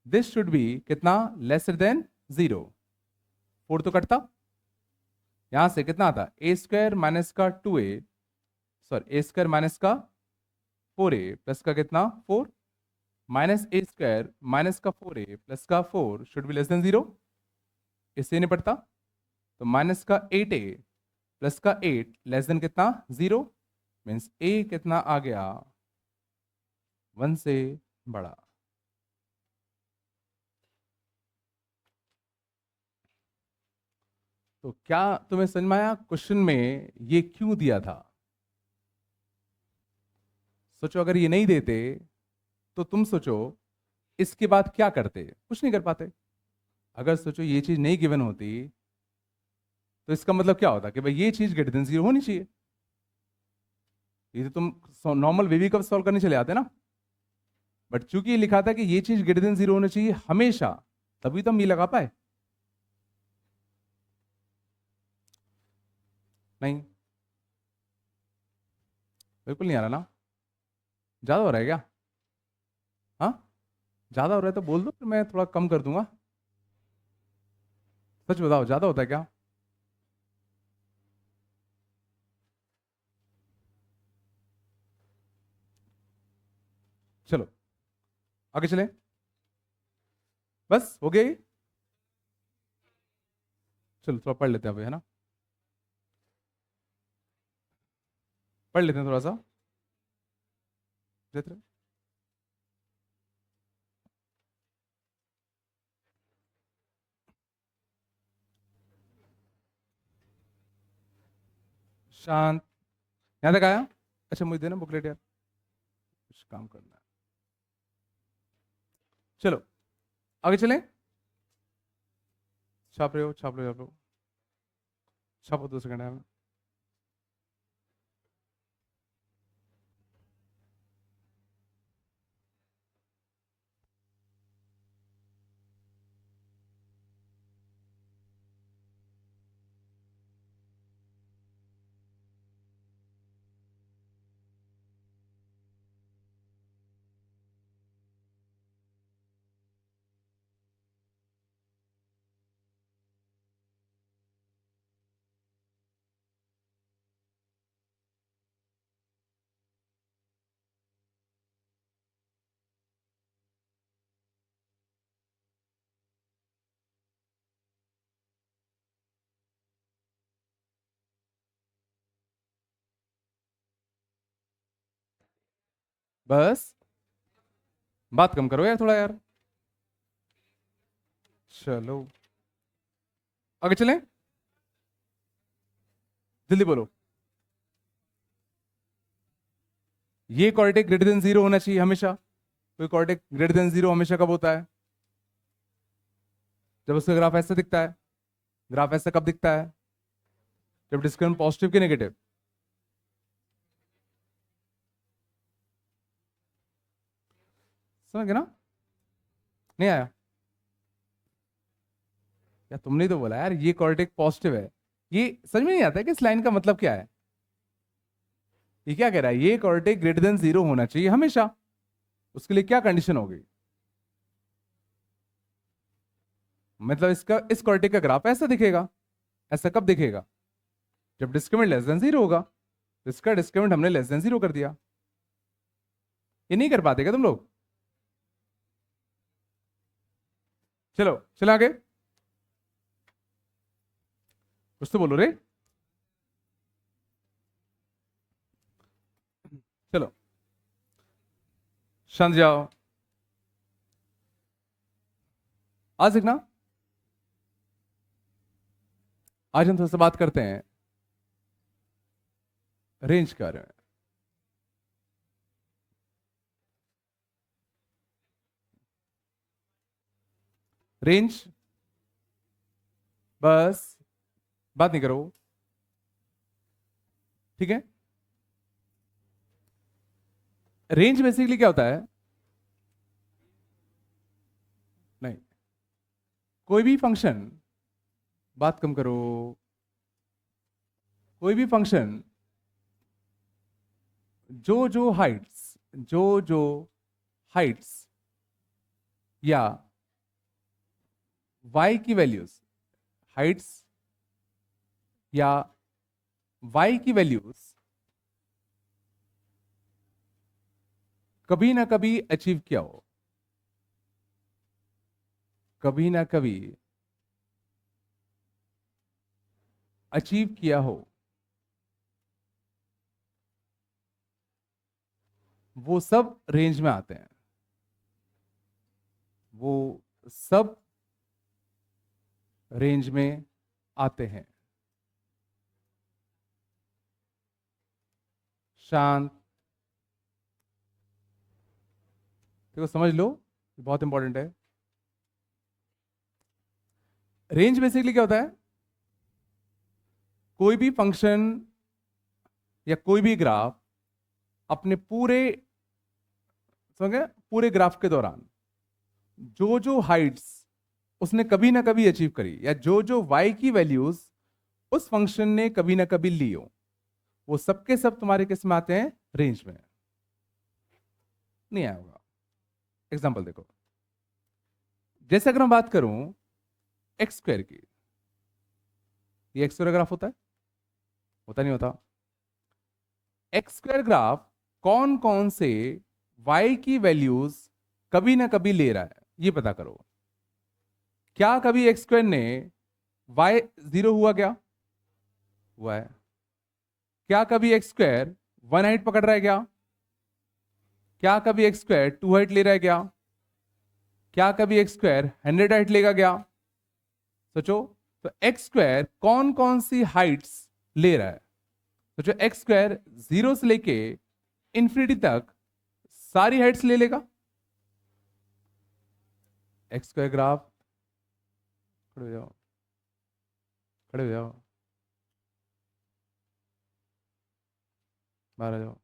दिस शुड बी कितना, लेसर देन 0। 4 तो कटता, यहां से कितना आता, ए स्क्वायर माइनस का 2a, सॉरी ए स्क्वायर माइनस का 4a प्लस का कितना, 4, माइनस ए स्क्वायर माइनस का 4a प्लस का 4 शुड बी लेस देन 0। इससे निपटता, तो माइनस का 8a प्लस का 8 लेस देन कितना, 0। मीन्स a कितना आ गया, 1 से बड़ा। तो क्या तुम्हें समझ में आया क्वेश्चन में ये क्यों दिया था? सोचो अगर ये नहीं देते तो तुम सोचो इसके बाद क्या करते, कुछ नहीं कर पाते। अगर सोचो ये चीज नहीं गिवन होती तो इसका मतलब क्या होता कि भाई ये चीज ग्रेटर देन 0 होनी चाहिए। ये तो तुम नॉर्मल वे भी कब सॉल्व करने चले आते ना। बट चूंकि ये लिखा था कि ये चीज ग्रेटर देन 0 होनी चाहिए हमेशा, तभी तो हम ये लगा पाए। नहीं, बिल्कुल नहीं आ रहा ना, ज्यादा हो रहा है क्या? हाँ, ज्यादा हो रहा है तो बोल दो, फिर मैं थोड़ा कम कर दूंगा। सच बताओ, ज्यादा होता है क्या? चलो आगे चलें। बस हो गया ये? चलो थोड़ा पढ़ लेते हैं अभी, है ना? पढ़ लेते हैं थोड़ा सा। देख रहे हो? शांत। यहाँ तक आया? अच्छा मुझे देना बुकलेट यार, कुछ काम करना है। चलो आगे चलें। छाप रहे हो, छाप लो, छाप लो। छापो, 2 सेकंड है। बस बात कम करो यार थोड़ा यार। चलो आगे चलें, जल्दी बोलो। ये कॉर्डिनेट ग्रेटर देन 0 होना चाहिए हमेशा। कोई कॉर्डिनेट ग्रेटर देन 0 हमेशा कब होता है? जब उसका ग्राफ ऐसा दिखता है। ग्राफ ऐसा कब दिखता है? जब डिस्क्रिमिनेंट पॉजिटिव की नेगेटिव? समझ गए ना? नहीं आया? या तुमने तो बोला यार ये कॉर्डिनेट पॉजिटिव है। ये समझ में नहीं आता है कि इस लाइन का मतलब क्या है। ये क्या कह रहा है? ये कॉर्डिनेट ग्रेटर देन 0 होना चाहिए हमेशा। उसके लिए क्या कंडीशन होगी? मतलब इसका, इस क्वार्टिक का ग्राफ ऐसा दिखेगा। ऐसा कब दिखेगा? जब डिस्क्रिमिनेंट लेस देन 0 होगा। इसका डिस्क्रिमिनेंट हमने लेस देन 0 कर दिया। ये नहीं कर पाते क्या तुम लोग? चलो चलो आगे, कुछ तो बोलो रे। चलो शांत जाओ। आज देखना, आज हम थोड़ा सा बात करते हैं रेंज के बारे में। रेंज, बस बात नहीं करो, ठीक है? रेंज बेसिकली क्या होता है? नहीं, कोई भी फंक्शन, बात कम करो, कोई भी फंक्शन जो हाइट्स, जो हाइट्स या y की वैल्यूज, हाइट्स या y की वैल्यूज कभी ना कभी अचीव किया हो, कभी ना कभी अचीव किया हो, वो सब रेंज में आते हैं। वो सब रेंज में आते हैं। शांत। देखो समझ लो, बहुत इंपॉर्टेंट है। रेंज बेसिकली क्या होता है? कोई भी फंक्शन या कोई भी ग्राफ अपने पूरे, समझे, पूरे ग्राफ के दौरान जो हाइट्स उसने कभी ना कभी अचीव करी, या जो y की वैल्यूज उस फंक्शन ने कभी ना कभी ली हो, वो सबके सब तुम्हारे किस में आते हैं? रेंज में। नहीं आया होगा? एग्जांपल देखो, जैसे अगर मैं बात करूं एक्स स्क्वायर की, ये एक्स स्क्वायर ग्राफ होता नहीं होता? एक्स स्क्वायर ग्राफ कौन कौन से वाई की वैल्यूज कभी ना कभी ले रहा है, ये पता करो। क्या कभी एक्स स्क्वायर ने वाई 0 हुआ क्या? हुआ है। क्या कभी एक्स स्क्वायर 1 हाइट पकड़ रहा है क्या? क्या कभी एक्स स्क्वायर 2 हाइट ले रहा है क्या? क्या कभी एक्स स्क्वायर 100 हाइट लेगा क्या? सोचो। तो एक्स स्क्वायर कौन कौन सी हाइट्स ले रहा है? सोचो, एक्स स्क्वायर 0 से लेके इंफिनिटी तक सारी हाइट्स ले लेगा। एक्स स्क्वायर ग्राफ, खड़े हो जाओ, खड़े हो जाओ, बाहर आ जाओ।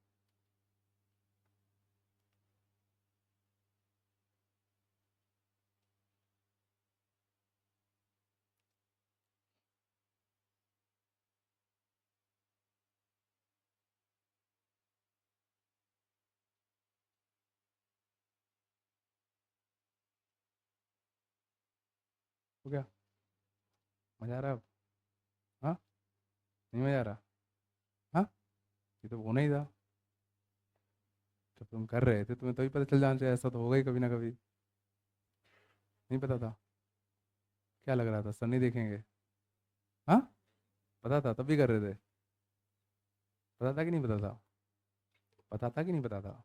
हो गया? मजा आ रहा है अब? हाँ, नहीं मजा आ रहा? हाँ, ये तो होना ही था। जब तुम कर रहे थे तुम्हें तभी पता चल जाना चाहिए, ऐसा तो होगा ही कभी ना कभी। नहीं पता था? क्या लग रहा था सर नहीं देखेंगे? हाँ, पता था तब भी कर रहे थे? पता था कि नहीं पता था? पता था कि नहीं पता था?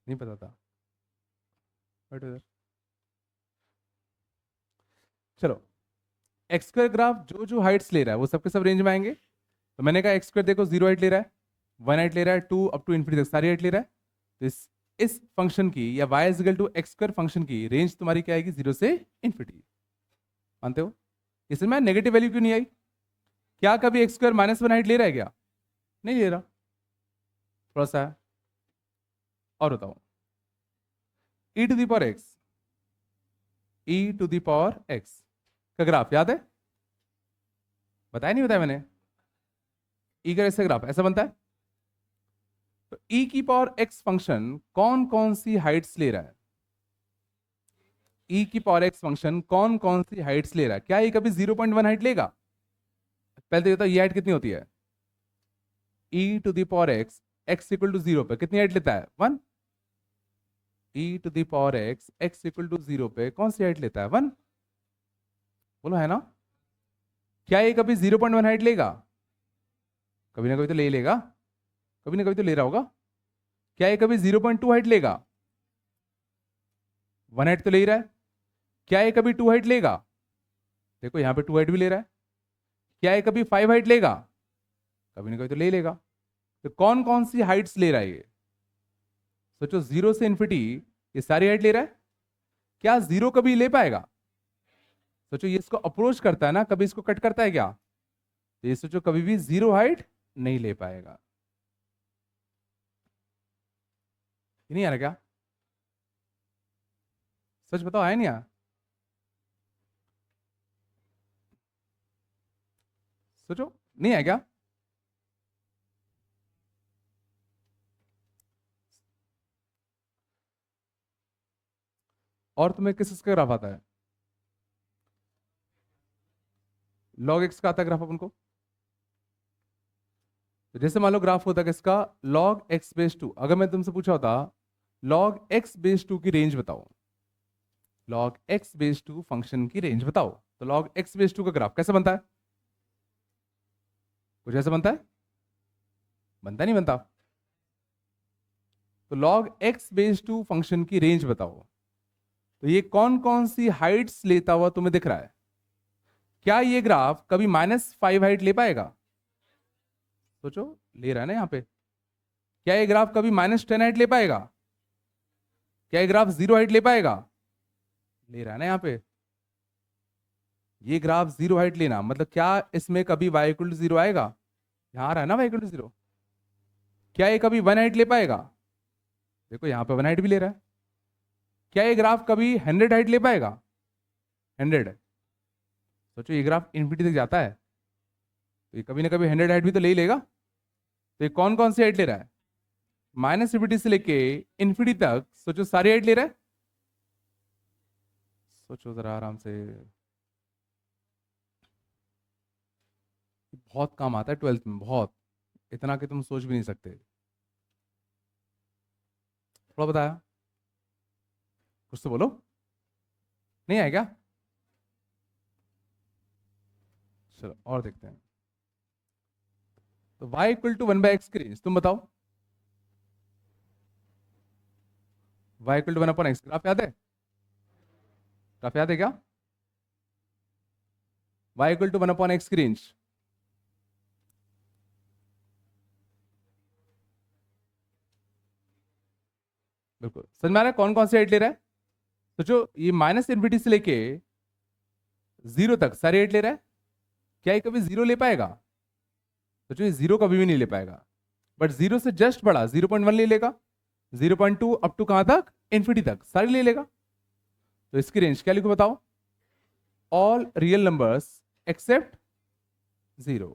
नहीं पता था? बैठो इधर। चलो, एक्स स्क्वायर ग्राफ जो जो हाइट्स ले रहा है वो सबके सब रेंज में आएंगे। तो मैंने कहा एक्स स्क्वायर देखो 0 हाइट ले रहा है, 1 हाइट ले रहा है, 2 अप टू इन्फिनिटी तक सारी हाइट ले रहा है। तो इस फंक्शन की या y is equal to x square function की रेंज तुम्हारी क्या आएगी? 0 से इन्फिनिटी। मानते हो? इसमें नेगेटिव वैल्यू क्यों नहीं आई? क्या कभी एक्स स्क्वायर -1 हाइट ले रहा है क्या? नहीं ले रहा। थोड़ा सा है। और बताओ, e to the power x, e to the power x का ग्राफ याद है? बताया नहीं बताया मैंने? ई का ऐसे ग्राफ ऐसा बनता है। तो ई की पावर एक्स फंक्शन कौन कौन सी हाइट्स ले रहा है? ई की पावर एक्स फंक्शन कौन कौन सी हाइट्स ले रहा है? क्या ये कभी 0.1 हाइट लेगा? पहले तो ये बताओ, ये हाइट कितनी होती है? E to the power x, x equal to 0 पे कितनी हाइट लेता है? 1। E to the power x, x equal to 0 पे कौन सी हाइट लेता है? 1। बोलो है ना? क्या ये कभी 0.1 हाइट लेगा? कभी ना कभी तो ले ही लेगा, कभी ना कभी तो ले रहा होगा। क्या ये कभी 0.2 हाइट लेगा? 1 हाइट तो ले ही रहा है। क्या ये कभी 2 हाइट लेगा? देखो यहाँ पे 2 हाइट भी ले रहा है। क्या ये कभी 5 हाइट लेगा? कभी ना कभी तो ले ही लेगा। तो कौन कौन सी हाइट्स ले रहा है ये? सोचो, 0 से इन्फिनिटी ये सारी हाइट ले रहा है। क्या 0 कभी ले पाएगा? सोचो, ये इसको अप्रोच करता है ना, कभी इसको कट करता है क्या? तो ये सोचो कभी भी 0 हाइट नहीं ले पाएगा। ये नहीं आ रहा क्या? सच बताओ, आया नहीं? आ सोचो, नहीं है क्या? और तुम्हें किस किसका ग्राफ आता है? लॉग एक्स का आता है ग्राफ अपन को। तो जैसे मान लो ग्राफ होता है किसका? Log x base two. अगर मैं तुमसे पूछा होता लॉग एक्स बेस टू की रेंज बताओ, log x base two function की रेंज बताओ, तो लॉग एक्स बेस टू का ग्राफ कैसे बनता है? कुछ ऐसे बनता है? बनता नहीं बनता? तो log x base two function की रेंज बताओ। तो ये कौन कौन सी हाइट्स लेता हुआ तुम्हें दिख रहा है? क्या ये ग्राफ कभी -5 हाइट ले पाएगा? सोचो, ले रहा है ना यहाँ पे। क्या ये ग्राफ कभी -10 हाइट ले पाएगा? क्या ये ग्राफ 0 हाइट ले पाएगा? ले रहा है ना यहाँ पे। ये ग्राफ 0 हाइट लेना मतलब क्या इसमें कभी y इक्वल टू 0 आएगा? यहाँ आ रहा है ना y इक्वल टू 0। क्या ये कभी 1 हाइट ले पाएगा? देखो यहाँ पे 1 हाइट भी ले रहा है। क्या ये ग्राफ कभी 100 हाइट ले पाएगा? 100। सोचो, ये ग्राफ इन्फिनिटी तक जाता है, तो ये कभी ना कभी 100 हाइट भी तो ले ही लेगा। तो ये कौन कौन सी हाइट ले रहा है? -इन्फिनिटी से लेके इन्फिनिटी तक सोचो सारी हाइट ले रहा है। सोचो जरा आराम से, बहुत काम आता है 12th में, बहुत, इतना कि तुम सोच भी नहीं सकते। थोड़ा बताया, कुछ तो बोलो, नहीं आया क्या? चलो और देखते हैं। तो y इक्वल टू 1/x की रेंज तुम बताओ। y equal to 1/x, graph याद है? ग्राफ याद है क्या? y इक्वल टू 1/x की रेंज, बिल्कुल समझ में आ रहा है कौन कौन से एट ले रहा है? तो जो ये माइनस इन्फिनिटी से लेके जीरो तक सारे एट ले रहा है, क्या ये कभी जीरो ले पाएगा? तो जो ये जीरो कभी भी नहीं ले पाएगा, बट जीरो से जस्ट बड़ा 0.1 ले लेगा, 0.2 अप टू कहां तक? इन्फिनिटी तक सारे ले लेगा। तो इसकी रेंज क्या लिखो बताओ? All real numbers except zero.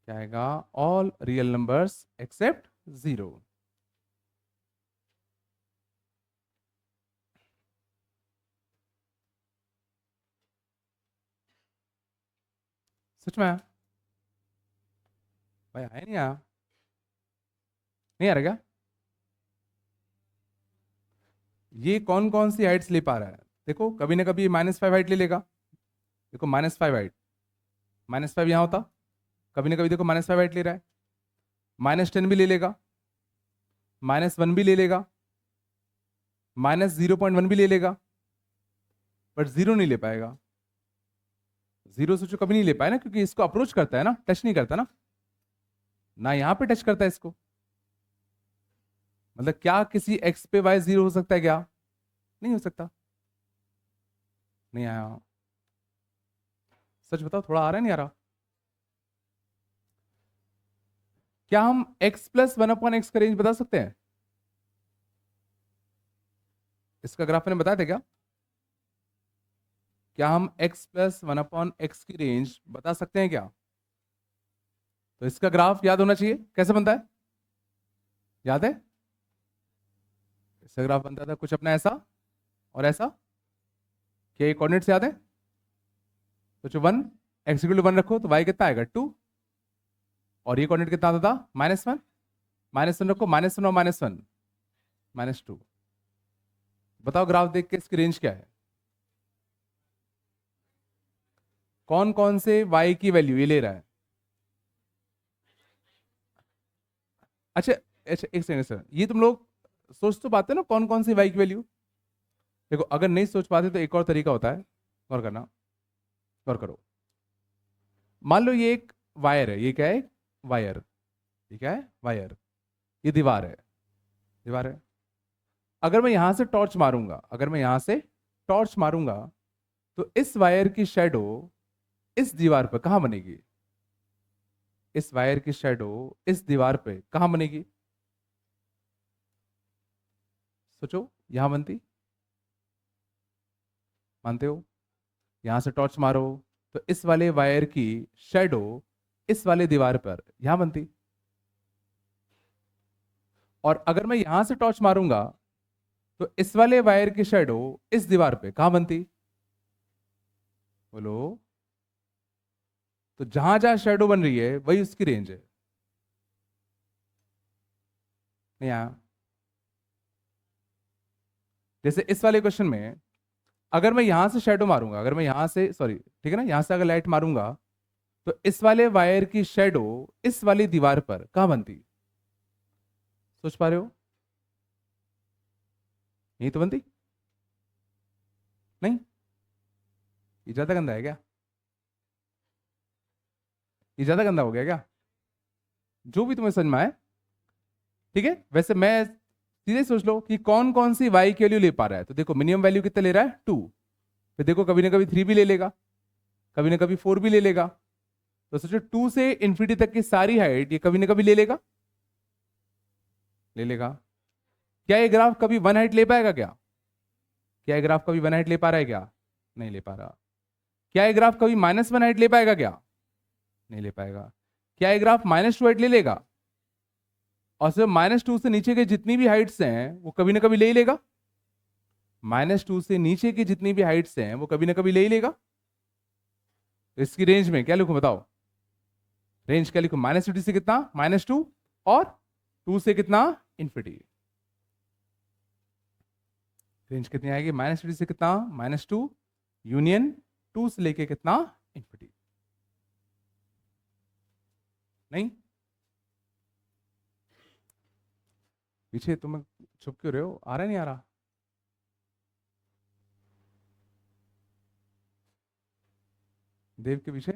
क्या आएगा? All real numbers except zero. सच में आया? भाई आया नहीं आया? नहीं आ रहा क्या? ये कौन कौन सी हाइट्स ले पा रहा है? देखो कभी ना कभी -5 हाइट ले लेगा। देखो -5 हाइट, -5 यहां होता, कभी ना कभी देखो -5 हाइट ले रहा है, -10 भी ले लेगा, -1 भी ले लेगा, -0.1 भी ले लेगा, बट जीरो नहीं ले पाएगा। जीरो सोचो कभी नहीं ले पाए ना, क्योंकि इसको अप्रोच करता है ना, टच नहीं करता ना, ना यहां पे टच करता है इसको। मतलब क्या किसी एक्स पे वाई जीरो हो सकता है क्या? नहीं हो सकता। नहीं आया? सच बताओ, थोड़ा आ रहा है नहीं आ रहा? क्या हम x प्लस 1/x का रेंज बता सकते हैं? इसका ग्राफ मैंने बताया था क्या? क्या हम x प्लस 1/x की रेंज बता सकते हैं क्या? तो इसका ग्राफ याद होना चाहिए, कैसे बनता है? याद है? इसका ग्राफ बनता था कुछ अपना ऐसा और ऐसा। क्या ये कोऑर्डिनेट्स याद है? तो जो 1, x इक्वल टू 1 रखो तो y कितना आएगा? 2। और ये कोऑर्डिनेट कितना आता था? -1। -1 रखो, -1 और -1, -2। बताओ ग्राफ देख के इसकी रेंज क्या है? कौन कौन से y की वैल्यू ये ले रहा है? अच्छा अच्छा, एक सेकंड सर, ये तुम लोग सोच तो पाते हो ना कौन कौन सी y की वैल्यू? देखो अगर नहीं सोच पाते तो एक और तरीका होता है, गौर करना, गौर करो। मान लो ये एक वायर है, ये क्या है? वायर। ये क्या है? वायर। ये दीवार है, दीवार है। अगर मैं यहां से टॉर्च मारूंगा, अगर मैं यहां से टॉर्च मारूंगा, तो इस वायर की शेडो इस दीवार पर कहां बनेगी? इस वायर की शेडो इस दीवार पे कहां बनेगी? सोचो, यहां बनती, मानते हो? यहां से टॉर्च मारो तो इस वाले वायर की शेडो इस वाले दीवार पर यहां बनती। और अगर मैं यहां से टॉर्च मारूंगा तो इस वाले वायर की शेडो इस दीवार पे कहां बनती? बोलो। तो जहां जहां शेडो बन रही है वही उसकी रेंज है। नहीं आया? जैसे इस वाले क्वेश्चन में, अगर मैं यहां से शेडो मारूंगा, अगर मैं यहां से, सॉरी ठीक है ना, यहां से अगर लाइट मारूंगा तो इस वाले वायर की शेडो इस वाली दीवार पर कहां बनती? सोच पा रहे हो? यही तो बनती। नहीं? ये ज्यादा गंदा है क्या? ये ज्यादा गंदा हो गया क्या? जो भी तुम्हें समझ में आए। ठीक है, वैसे मैं सीधे सोच लो कि कौन कौन सी वाई की वैल्यू ले पा रहा है। तो देखो मिनिमम वैल्यू कितना ले रहा है? 2। फिर देखो कभी ना कभी 3 भी ले लेगा, कभी ना कभी 4 भी ले लेगा। तो सोचो 2 से इन्फिनिटी तक की सारी हाइट ये कभी ना कभी ले लेगा, ले लेगा। क्या ये ग्राफ कभी 1 हाइट ले पाएगा क्या? क्या ये ग्राफ कभी 1 हाइट ले पा रहा है क्या? नहीं ले पा रहा। क्या ये ग्राफ कभी -1 हाइट ले पाएगा क्या? नहीं ले पाएगा। क्या ये ग्राफ -2 हाइट ले लेगा? और सिर्फ -2 से नीचे के जितनी भी हाइट्स हैं वो कभी ना कभी ले ही लेगा। -2 से नीचे की जितनी भी हाइट्स हैं वो कभी ना कभी ले ही लेगा। इसकी रेंज में क्या लिखूं बताओ? रेंज क्या लिखूं? -2 से कितना? -2 और 2 से कितना? इन्फिनिटी। रेंज कितनी आएगी? -2 से कितना? -2 यूनियन 2 से लेके कितना? इन्फिनिटी। नहीं पीछे तुम चुप क्यों रहे हो? आ रहा नहीं आ रहा? देव के पीछे?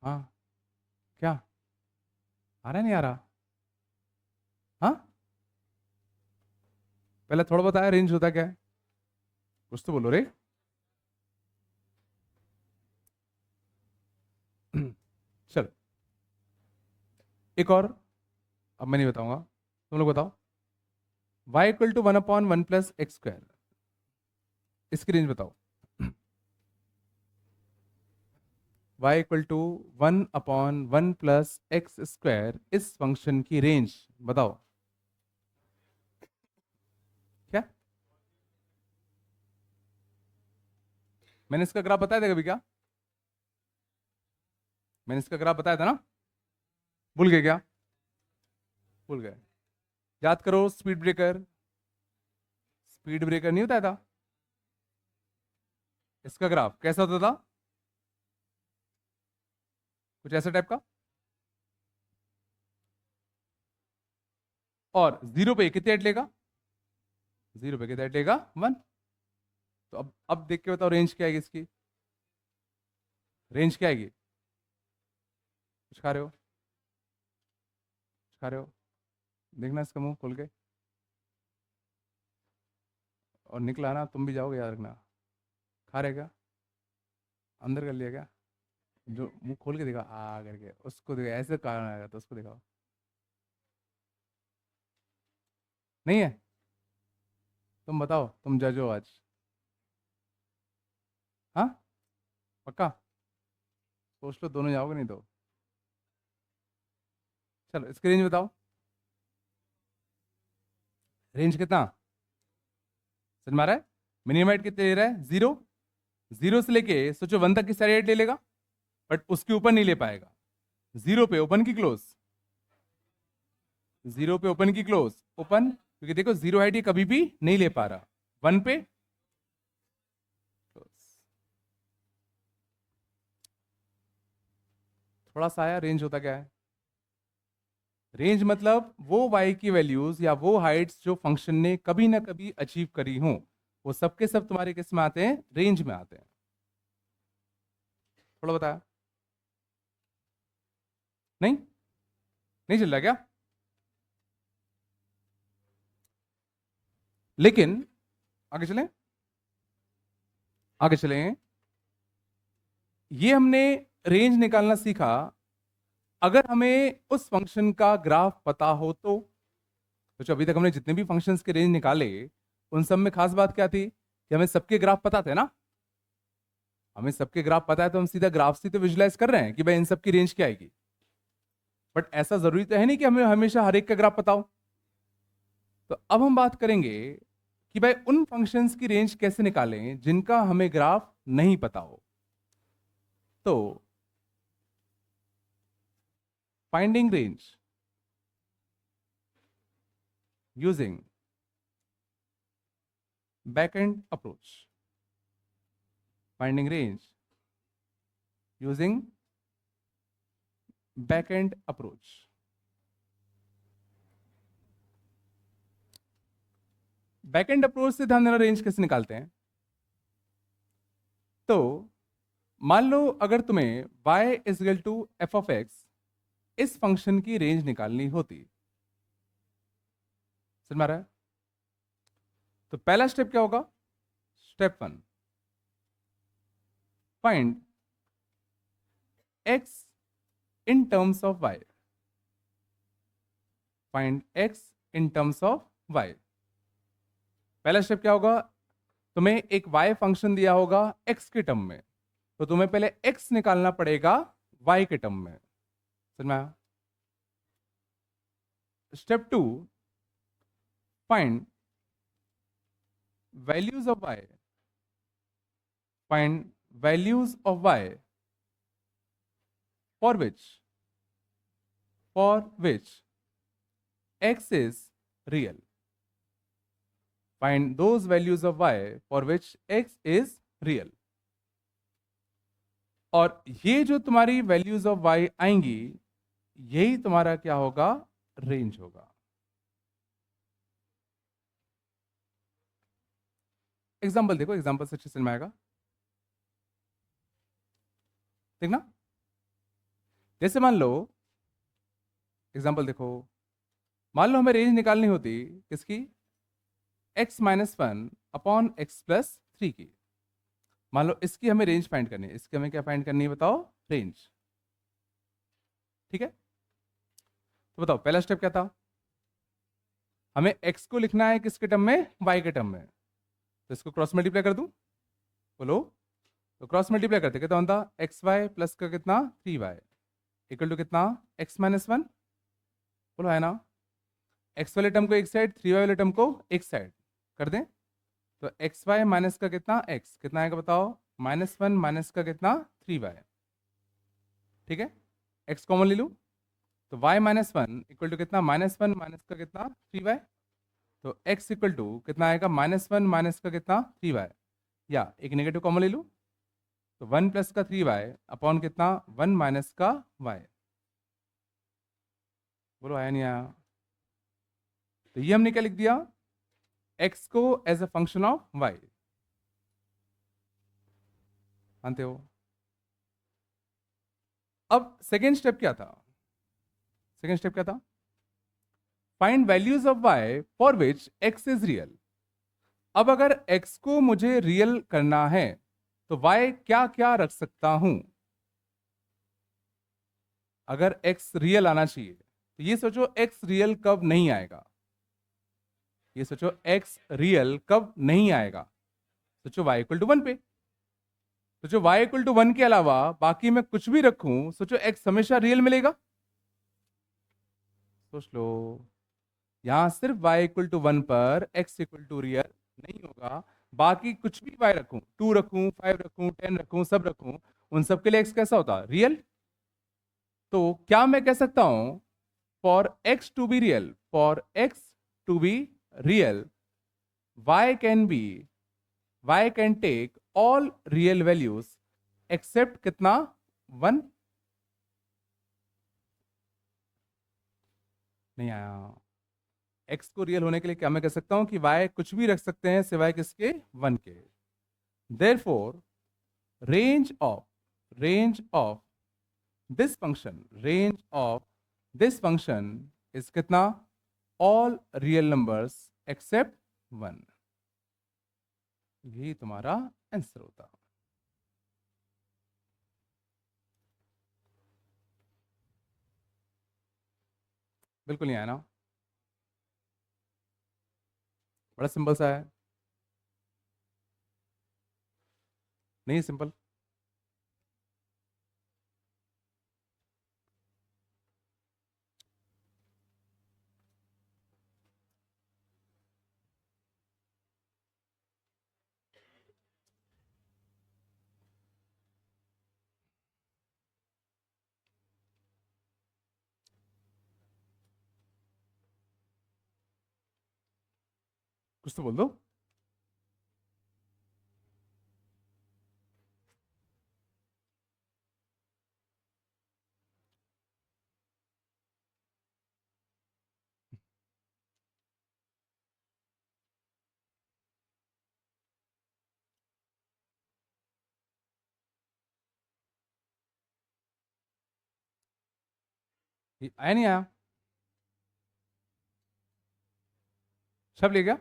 हाँ क्या आ रहा नहीं आ रहा? हाँ पहले थोड़ा बताया रेंज होता क्या है, कुछ तो बोलो रे। चलो एक और, अब मैं नहीं बताऊंगा, तुम लोग बताओ। y equal to 1/1 plus x square, इसकी रेंज बताओ। y equal to 1/1 plus x square, इस फंक्शन की रेंज बताओ। क्या मैंने इसका ग्राफ बताया था कभी क्या? मैंने इसका ग्राफ बताया था ना? भूल गए क्या? भूल गए? याद करो, स्पीड ब्रेकर, स्पीड ब्रेकर नहीं बताया था? इसका ग्राफ कैसा होता था? कुछ ऐसा टाइप का। और 0 पे कितने एट लेगा? 0 पे कितने एट लेगा? 1। तो अब देख के बताओ रेंज क्या आएगी इसकी? रेंज क्या आएगी? कुछ खा रहे हो? कुछ खा रहे हो? देखना इसका मुंह खोल के, और निकला ना तुम भी जाओगे, याद रखना। खा रहे क्या? अंदर कर लिया क्या? जो मुंह खोल के दिखा आ करके, उसको दिखा, ऐसे कारण आएगा तो उसको दिखाओ। नहीं है? तुम बताओ, तुम जज हो आज। हाँ पक्का? सोच लो, दोनों जाओगे नहीं तो। चलो इसकी रेंज बताओ। रेंज कितना समझ में आ रहा है? मिनिमम हाइट कितने ले रहा है? 0। 0 से लेके सोचो 1 तक की सारी हाइट ले लेगा, बट उसके ऊपर नहीं ले पाएगा। 0 पे ओपन की क्लोज, 0 पे ओपन की क्लोज, ओपन, क्योंकि देखो 0 हाइट ये कभी भी नहीं ले पा रहा। 1 पे close। थोड़ा सा आया रेंज होता क्या है? रेंज मतलब वो y की वैल्यूज या वो हाइट्स जो फंक्शन ने कभी ना कभी अचीव करी हो, वो सबके सब तुम्हारे किस में आते हैं? रेंज में आते हैं। थोड़ा बताया? नहीं नहीं चल रहा क्या? लेकिन आगे चलें, आगे चलें। ये हमने रेंज निकालना सीखा। अगर हमें उस फंक्शन का ग्राफ पता हो तो अभी तक हमने जितने भी फंक्शंस के रेंज निकाले, उन सब में खास बात क्या थी कि हमें सबके ग्राफ पता थे ना। हमें सबके ग्राफ पता है तो हम सीधा ग्राफ से तो विजुलाइज कर रहे हैं कि भाई इन सब की रेंज क्या आएगी। बट ऐसा जरूरी तो है नहीं कि हमें हमेशा हर एक का ग्राफ पता हो। तो अब हम बात करेंगे कि भाई उन फंक्शंस की रेंज कैसे निकालें जिनका हमें ग्राफ नहीं पता हो। तो finding range using backend approach, finding range using backend approach. Backend approach से ध्यान देना, रेंज कैसे निकालते हैं। तो मान लो अगर तुम्हें y equal to f of x, इस फंक्शन की रेंज निकालनी होती, समझ में आ रहा है? तो पहला स्टेप क्या होगा? Step 1, find x in terms of y, find x in terms of y। पहला स्टेप क्या होगा? तुम्हें एक y फंक्शन दिया होगा x के टर्म में, तो तुम्हें पहले x निकालना पड़ेगा y के टर्म में। समझ में आया? Step 2, find values of y, find values of y for which x is real. Find those values of y for which x is real. और ये जो तुम्हारी वैल्यूज ऑफ y आएंगी, यही तुम्हारा क्या होगा, रेंज होगा. एग्जाम्पल देखो, एग्जाम्पल से अच्छे समझ में आएगा. देखना, जैसे मान लो, एग्जाम्पल देखो, मान लो हमें रेंज निकालनी होती किसकी, x minus one upon x plus three की. मान लो इसकी हमें रेंज फाइंड करनी है. इसकी हमें क्या फाइंड करनी है, बताओ, रेंज. ठीक है, तो बताओ पहला स्टेप क्या था, हमें x को लिखना है किसके टर्म में, y के टर्म में. तो इसको क्रॉस मल्टीप्लाई कर दूं, बोलो. तो क्रॉस मल्टीप्लाई करते कितना होता, एक्स वाई प्लस का कितना, थ्री वाई इक्वल टू कितना, x माइनस वन. बोलो है ना, x वाले टर्म को एक साइड, थ्री वाई वाले टर्म को एक साइड कर दें. तो एक्स वाई माइनस का कितना, x कितना आएगा बताओ, माइनस वन माइनस का कितना, थ्री वाई. ठीक है, x कॉमन ले लूँ, तो y minus one equal to कितना, माइनस वन माइनस का कितना, थ्री वाई. तो x इक्वल टू कितना आएगा, माइनस वन माइनस का कितना, थ्री वाई. या एक नेगेटिव कॉमन ले लूँ, तो वन प्लस का थ्री वाई अपॉन कितना, वन माइनस का y. बोलो आया नहीं आया. तो ये हमने क्या लिख दिया, x को as a function of y. मानते हो. अब सेकेंड स्टेप क्या था, सेकेंड स्टेप क्या था, find values of y for which x is real. अब अगर x को मुझे रियल करना है तो y क्या क्या रख सकता हूं. अगर x रियल आना चाहिए तो ये सोचो x रियल कब नहीं आएगा, ये सोचो x रियल कब नहीं आएगा. सोचो y इक्वल टू वन पे, सोचो y इक्वल टू वन के अलावा बाकी मैं कुछ भी रखूं, सोचो x हमेशा रियल मिलेगा. सोच लो, यहां सिर्फ y इक्वल टू वन पर x इक्वल टू रियल नहीं होगा. बाकी कुछ भी y रखूं, टू रखूं, फाइव रखूं, टेन रखूं, सब रखूं, उन सब के लिए x कैसा होता, रियल. तो क्या मैं कह सकता हूं, for x to be real, for x to be real, y can take all real values except कितना, वन. नहीं आया. x को रियल होने के लिए क्या मैं कह सकता हूं कि y कुछ भी रख सकते हैं सिवाय किसके, वन के. Therefore range of this function, range of this function is कितना, all real numbers except one. यही तुम्हारा आंसर होता. बिल्कुल नहीं आया ना, बड़ा सिंपल सा है. नहीं सिंपल. कुछ तो बोल दो. आया नहीं आया, सब ले गया.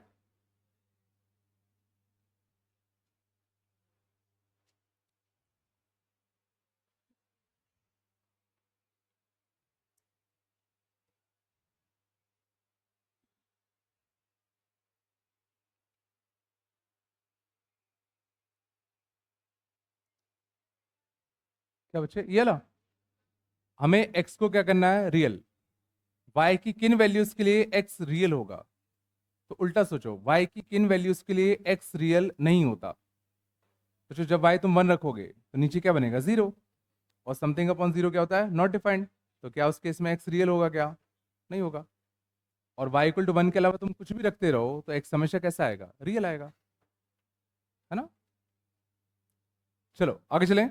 क्या बच्चे, ये लो, हमें x को क्या करना है, रियल. y की किन वैल्यूज के लिए x रियल होगा, तो उल्टा सोचो, y की किन वैल्यूज के लिए x रियल नहीं होता? सोचो जब y तुम 1 रखोगे तो नीचे क्या बनेगा? 0। और समथिंग अपॉन 0 क्या होता है? Not defined. तो क्या उस केस में x रियल होगा? क्या नहीं होगा। और y इक्वल टू 1 के अलावा तुम कुछ भी रखते रहो तो x हमेशा कैसा आएगा? रियल आएगा, है ना। चलो आगे चलें,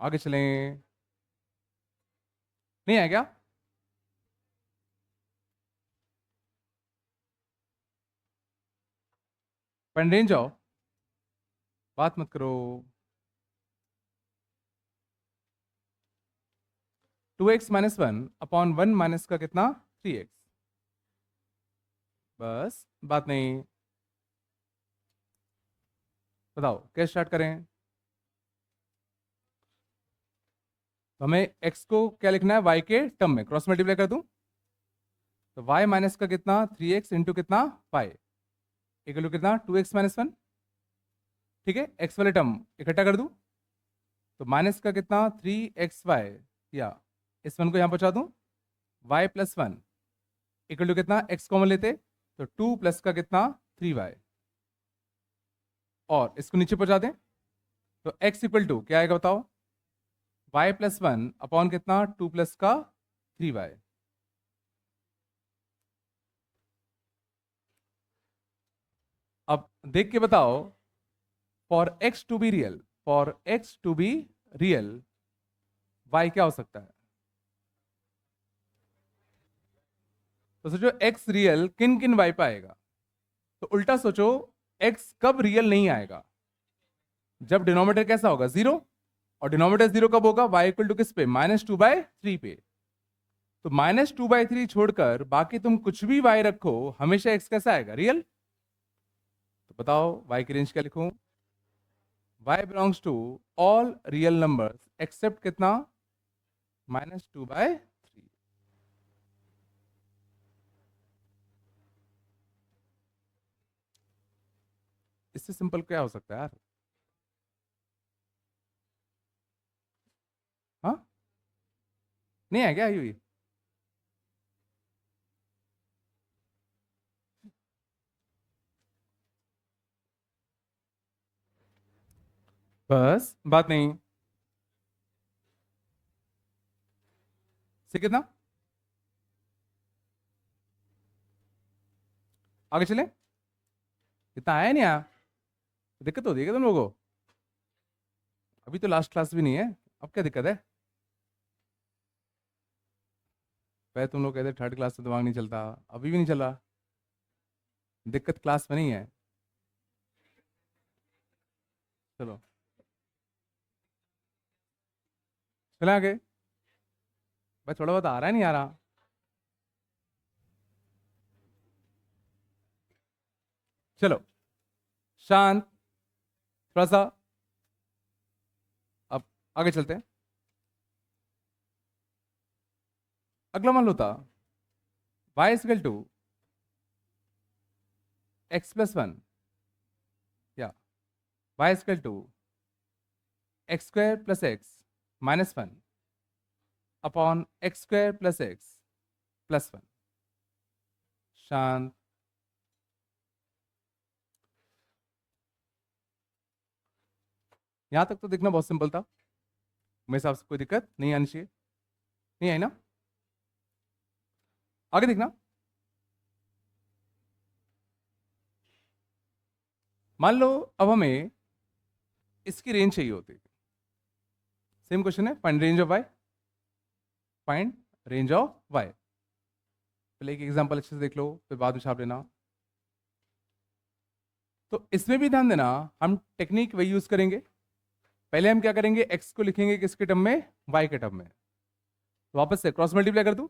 आगे चलें। नहीं आया क्या? पेन रेंज जाओ, बात मत करो। 2x माइनस 1 अपॉन 1 माइनस का कितना? 3x। बस, बात नहीं। बताओ कैसे स्टार्ट करें? तो हमें x को क्या लिखना है? y के टर्म में क्रॉस मल्टीप्लाई कर दूं तो y माइनस का कितना? 3x इंटू कितना? 5 इक्वल टू कितना? 2x minus 1। ठीक है, x वाले टर्म इकट्ठा कर दूं तो माइनस का कितना? 3xy, या इस वन को यहां पहुंचा दूं, y प्लस 1 इक्वल टू कितना? x कॉमन लेते तो 2 प्लस का कितना? 3y, और इसको नीचे पहुंचा दें तो x इक्वल टू क्या आएगा बताओ? y प्लस 1 अपॉन कितना? 2 प्लस का 3y। अब देख के बताओ, for x to be real, for x to be real y क्या हो सकता है? तो सोचो x रियल किन किन y पे आएगा। तो उल्टा सोचो, x कब रियल नहीं आएगा? जब डिनोमिनेटर कैसा होगा? 0। और डिनोमिनेटर 0 कब होगा? y इक्वल टू किस पे? -2/3 पे। तो -2/3 छोड़कर बाकी तुम कुछ भी y रखो, हमेशा x कैसा आएगा? रियल। तो बताओ y की रेंज क्या लिखूं? y belongs to all real numbers except कितना? -2/3। इससे सिंपल क्या हो सकता है यार? हाँ, नहीं है क्या ये? बस, बात नहीं। से कितना? आगे चले, इतना आया नहीं आया? दिक्कत होती है क्या तुम लोगों को? अभी तो लास्ट क्लास भी नहीं है, अब क्या दिक्कत है? पहले तुम लोग कहते थर्ड क्लास से दिमाग नहीं चलता, अभी भी नहीं चला। दिक्कत क्लास में नहीं है। चलो चले आगे। भाई थोड़ा बहुत आ रहा है, नहीं आ रहा? चलो शांत, थोड़ा सा। अब आगे चलते हैं। अगला मान लो था y equal to x plus 1, या y equal to x² plus x minus 1 upon x² plus x plus 1। शांत। यहां तक तो देखना बहुत सिंपल था, मेरे हिसाब से कोई दिक्कत नहीं आनी चाहिए। नहीं आई ना? आगे देखना। मान लो अब हमें इसकी रेंज चाहिए होती। सेम क्वेश्चन है, find range of y, find range of y। पहले एक एग्जांपल अच्छे से देख लो, फिर बाद में छाप लेना। तो इसमें भी ध्यान देना, हम टेक्निक वही यूज करेंगे। पहले हम क्या करेंगे? x को लिखेंगे किसके टर्म में? y के टर्म में। तो वापस से क्रॉस मल्टीप्लाई कर दूं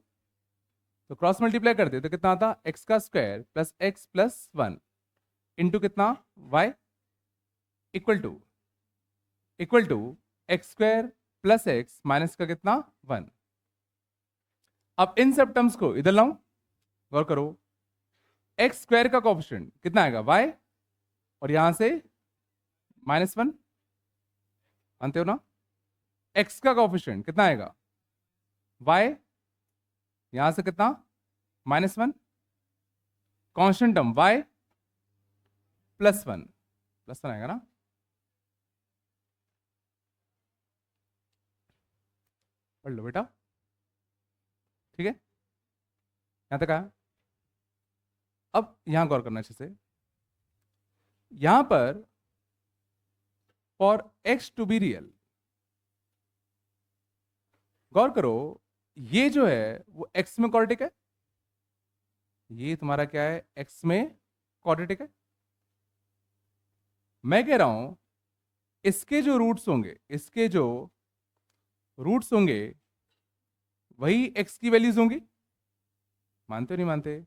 तो क्रॉस मल्टीप्लाई करते तो कितना आता? x का square plus x plus 1 into कितना? y equal to x square plus x minus का कितना? 1। अब इन सब टर्म्स को इधर लाऊं, गौर करो। एक्स स्क्वायर का कोएफिशिएंट कितना आएगा? y, और यहां से -1, मानते हो ना? x का कोएफिशिएंट कितना आएगा? y, यहां से कितना? -1, कांस्टेंट टर्म y +1 आएगा ना, पढ़ लो बेटा, ठीक है, यहां तक आया। अब यहां गौर करना अच्छे से, यहां पर for x to be real, गौर करो, ये जो है वो x में क्वाड्रेटिक है, ये तुम्हारा क्या है, x में क्वाड्रेटिक है। मैं कह रहा हूं इसके जो रूट्स होंगे, इसके जो रूट्स होंगे वही x की वैल्यूज होंगी। मानते हो नहीं मानते?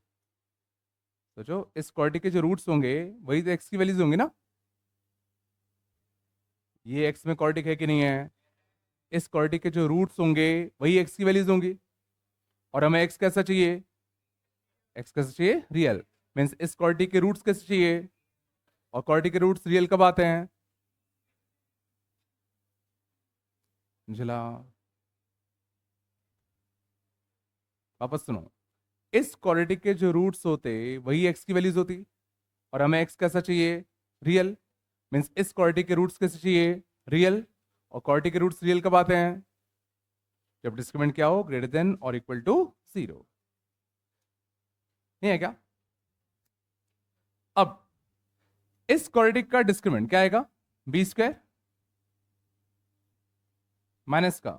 सोचो, इस क्वाड्रेटिक के जो रूट्स होंगे वही तो x की वैल्यूज होंगी ना। ये x में क्वाड्रेटिक है कि नहीं है? इस क्वाड्रेटिक के जो रूट्स होंगे वही x की वैल्यूज होंगी, और हमें x कैसा चाहिए? x कैसा चाहिए? रियल। मीन्स इस क्वाड्रेटिक के रूट्स कैसे चाहिए? और क्वाड्रेटिक के रूट्स रियल कब आते हैं? झला, वापस सुनो, इस क्वाड्रेटिक के जो रूट्स होते वही x की वैल्यूज होती, और हमें x कैसा चाहिए? रियल। मीन्स इस क्वाड्रेटिक के रूट्स कैसे चाहिए? रियल। और क्वाड्रेटिक के रूट्स रियल कब आते हैं? जब डिस्क्रिमिनेंट क्या हो? ग्रेटर देन और इक्वल टू 0। नहीं है क्या? अब इस क्वाड्रेटिक का डिस्क्रिमिनेंट क्या आएगा? b² माइनस का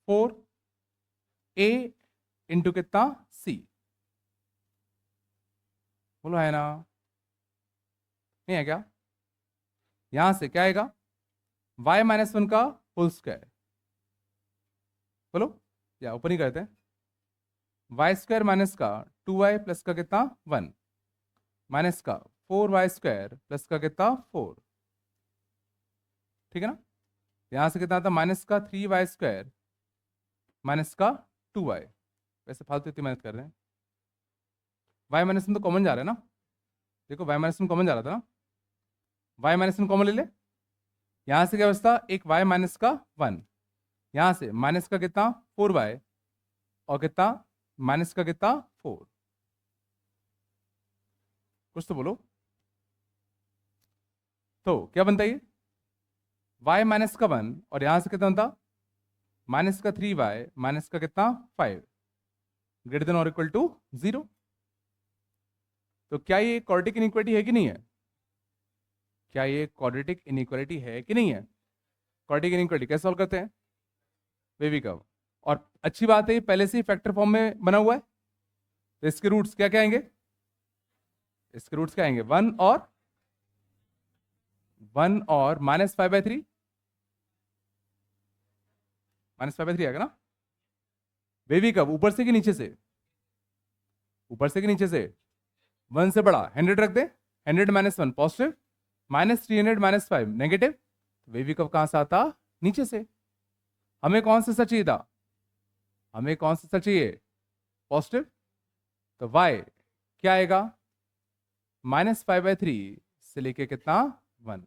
4a इंटू कितना? c। बोलो है ना? नहीं है क्या? यहां से क्या आएगा? y-1 का होल स्क्वायर। बोलो, या ऊपर ही करते हैं, y² माइनस का 2y प्लस का कितना? 1 माइनस का 4y² प्लस का कितना? 4। ठीक है ना? यहां से कितना था? माइनस का 3y² माइनस का 2y। वैसे फालतू इतनी मेहनत कर रहे हैं, y-1 तो कॉमन जा रहा है ना, देखो y-1 कॉमन जा रहा था ना, y-1 कॉमन ले ले। यहां से क्या बचता? एक y माइनस का 1, यहां से माइनस का कितना? 4y, और कितना? माइनस का कितना? 4। कुछ तो बोलो। तो क्या बनता है ये? y का 1, और यहां से कितना बनता? माइनस का 3y माइनस का कितना? 5, ग्रेटर देन और इक्वल टू 0। तो क्या ये क्वाड्रेटिक इनइक्वालिटी है कि नहीं है? क्या ये क्वाड्रेटिक इनइक्वालिटी है कि नहीं है? क्वाड्रेटिक इनइक्वालिटी कैसे सॉल्व करते हैं? Wavy curve. और अच्छी बात है, ये पहले से ही फैक्टर फॉर्म में बना हुआ है, तो इसके रूट्स क्या क्या आएंगे? इसके रूट्स क्या आएंगे? 1 और -5/3, -5/3 आएगा ना। वेवी कर्व ऊपर से कि नीचे से? ऊपर से कि नीचे से? 1 से बड़ा 100 रख दे, 100 -1 पॉजिटिव, -300 -5 नेगेटिव। वेवी कर्व कहां से आता? नीचे से। हमें कौन सा सच चाहिए था? हमें कौन सा सच चाहिए? पॉजिटिव। तो y क्या आएगा? -5/3 से लेके कितना? 1।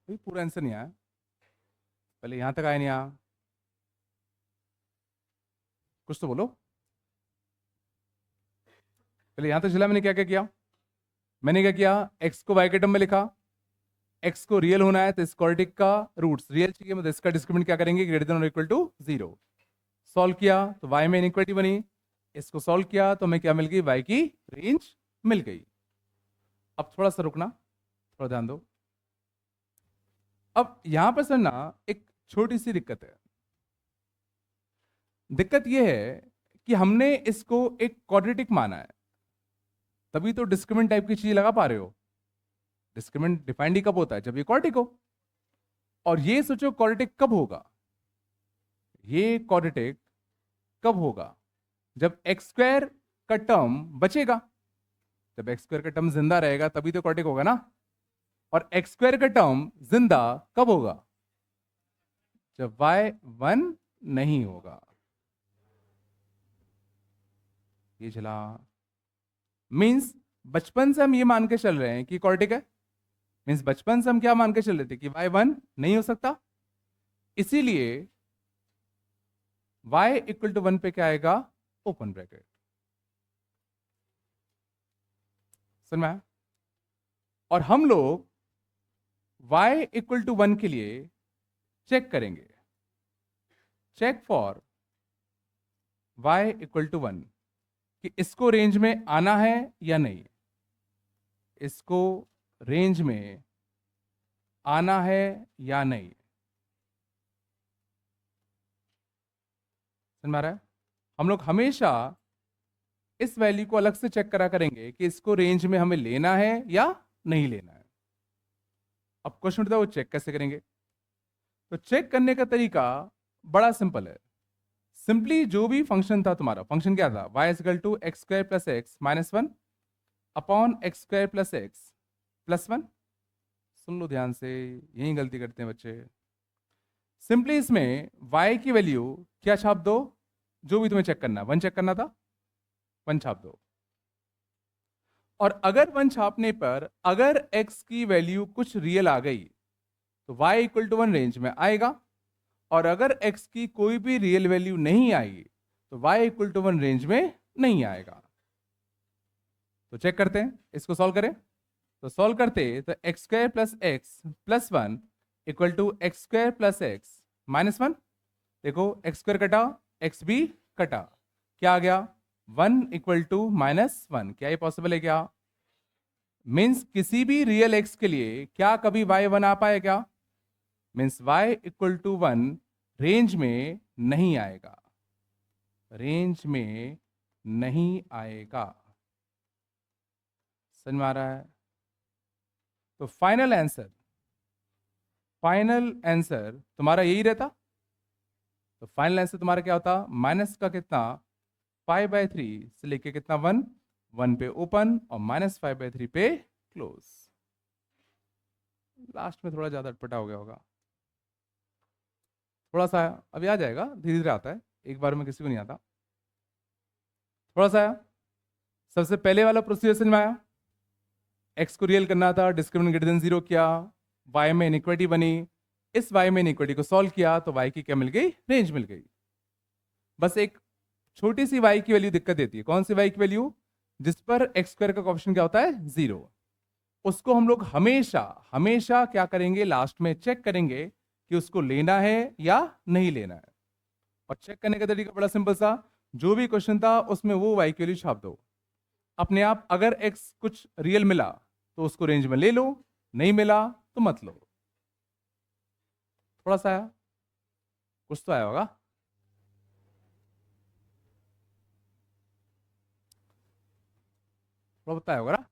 भाई पूरा आंसर नहीं आया, पहले यहां तक आया नहीं आया, कुछ तो बोलो। पहले यहां तक चला, मैंने क्या क्या किया? मैंने क्या किया? x को y के टर्म में लिखा, x को रियल होना है तो इस क्वाड्रेटिक का रूट्स रियल चाहिए, मतलब इसका डिस्क्रिमिनेंट क्या करेंगे? ग्रेटर देन और इक्वल टू 0। सॉल्व किया तो y में इनइक्वालिटी बनी, इसको सॉल्व किया तो हमें क्या मिल गई? y की रेंज मिल गई। अब थोड़ा सा रुकना, थोड़ा ध्यान दो। अब यहां पर सर ना एक छोटी सी दिक्कत है। दिक्कत यह है कि हमने इसको एक क्वाड्रेटिक माना है, तभी तो डिस्क्रिमिनेंट टाइप की चीज लगा पा रहे हो। डिस्क्रिमिनेंट डिफाइंड ही कब होता है? जब ये क्वाड्रेटिक हो। और ये सोचो क्वाड्रेटिक कब होगा? ये क्वाड्रेटिक कब होगा? जब x² का टर्म बचेगा। जब x² का टर्म जिंदा रहेगा तभी तो क्वाड्रेटिक होगा ना। और x² का टर्म जिंदा कब होगा? जब y1 नहीं होगा। ये चला, मींस बचपन से हम ये मान के चल रहे हैं कि क्वाड्रेटिक है। मींस बचपन से हम क्या मान के चल रहे थे? कि y1 नहीं हो सकता। इसीलिए y इक्वल टू 1 पे क्या आएगा, ओपन ब्रैकेट। समझ में आया? और हम लोग y इक्वल टू 1 के लिए चेक करेंगे, check for y equal to 1, कि इसको रेंज में आना है या नहीं, इसको रेंज में आना है या नहीं। समझ में आ रहा है? हम लोग हमेशा इस वैल्यू को अलग से चेक करा करेंगे कि इसको रेंज में हमें लेना है या नहीं लेना है। अब क्वेश्चन उठता है वो चेक कैसे करेंगे? तो चेक करने का तरीका बड़ा सिंपल है। सिंपली जो भी फंक्शन था, तुम्हारा फंक्शन क्या था, y equal to x square plus x minus 1 upon x square plus x plus 1। सुन लो ध्यान से, यही गलती करते हैं बच्चे। सिंपली इसमें y की वैल्यू क्या छाप दो, जो भी तुम्हें चेक करना, 1 चेक करना था, 1 छाप दो। और अगर 1 छापने पर अगर x की वैल्यू कुछ रियल आ गई तो y इक्वल टू 1 रेंज में आएगा, और अगर x की कोई भी रियल वैल्यू नहीं आई तो y इक्वल टू 1 रेंज में नहीं आएगा। तो चेक करते हैं, इसको सॉल्व करें। तो सॉल्व करते तो x square plus x plus 1 equal to x square plus x minus 1। देखो एक्स स्क्वायर कटा, एक्स भी कटा, क्या आ गया, 1 इक्वल टू माइनस 1। क्या ये पॉसिबल है क्या? मीन्स किसी भी रियल एक्स के लिए क्या कभी y 1 आ पाए क्या? Means y equal to 1 range में नहीं आएगा, रेंज में नहीं आएगा। समझ में आ रहा है? तो फाइनल आंसर तुम्हारा यही रहता। तो फाइनल आंसर तुम्हारा क्या होता, माइनस का कितना, 5/3 से लेके कितना 1, 1 पे ओपन और -5/3 पे क्लोज। लास्ट में थोड़ा ज्यादा अटपटा हो गया होगा, थोड़ा सा अभी आ जाएगा, धीरे धीरे आता है, एक बार में किसी को नहीं आता, थोड़ा सा। सबसे पहले वाला प्रोसीजर समझ में आया, एक्स को रियल करना था, डिस्क्रिमिनेंट ग्रेटर देन 0 किया, y में इनइक्वालिटी बनी, इस y में इनइक्वालिटी को सॉल्व किया तो y की क्या मिल गई, रेंज मिल गई। बस एक छोटी सी y की वैल्यू दिक्कत देती है, कौन सी y की वैल्यू, जिस पर एक्स स्क्वायर का कोएफिशिएंट क्या होता है, 0। उसको हम लोग हमेशा हमेशा क्या करेंगे, लास्ट में चेक करेंगे कि उसको लेना है या नहीं लेना है। और चेक करने का तरीका बड़ा सिंपल सा, जो भी क्वेश्चन था उसमें वो y की वैल्यू छाप दो अपने आप। अगर x कुछ रियल मिला तो उसको रेंज में ले लो, नहीं मिला तो मत लो। थोड़ा सा आया, कुछ तो आया होगा। थोड़ा बताया होगा ना।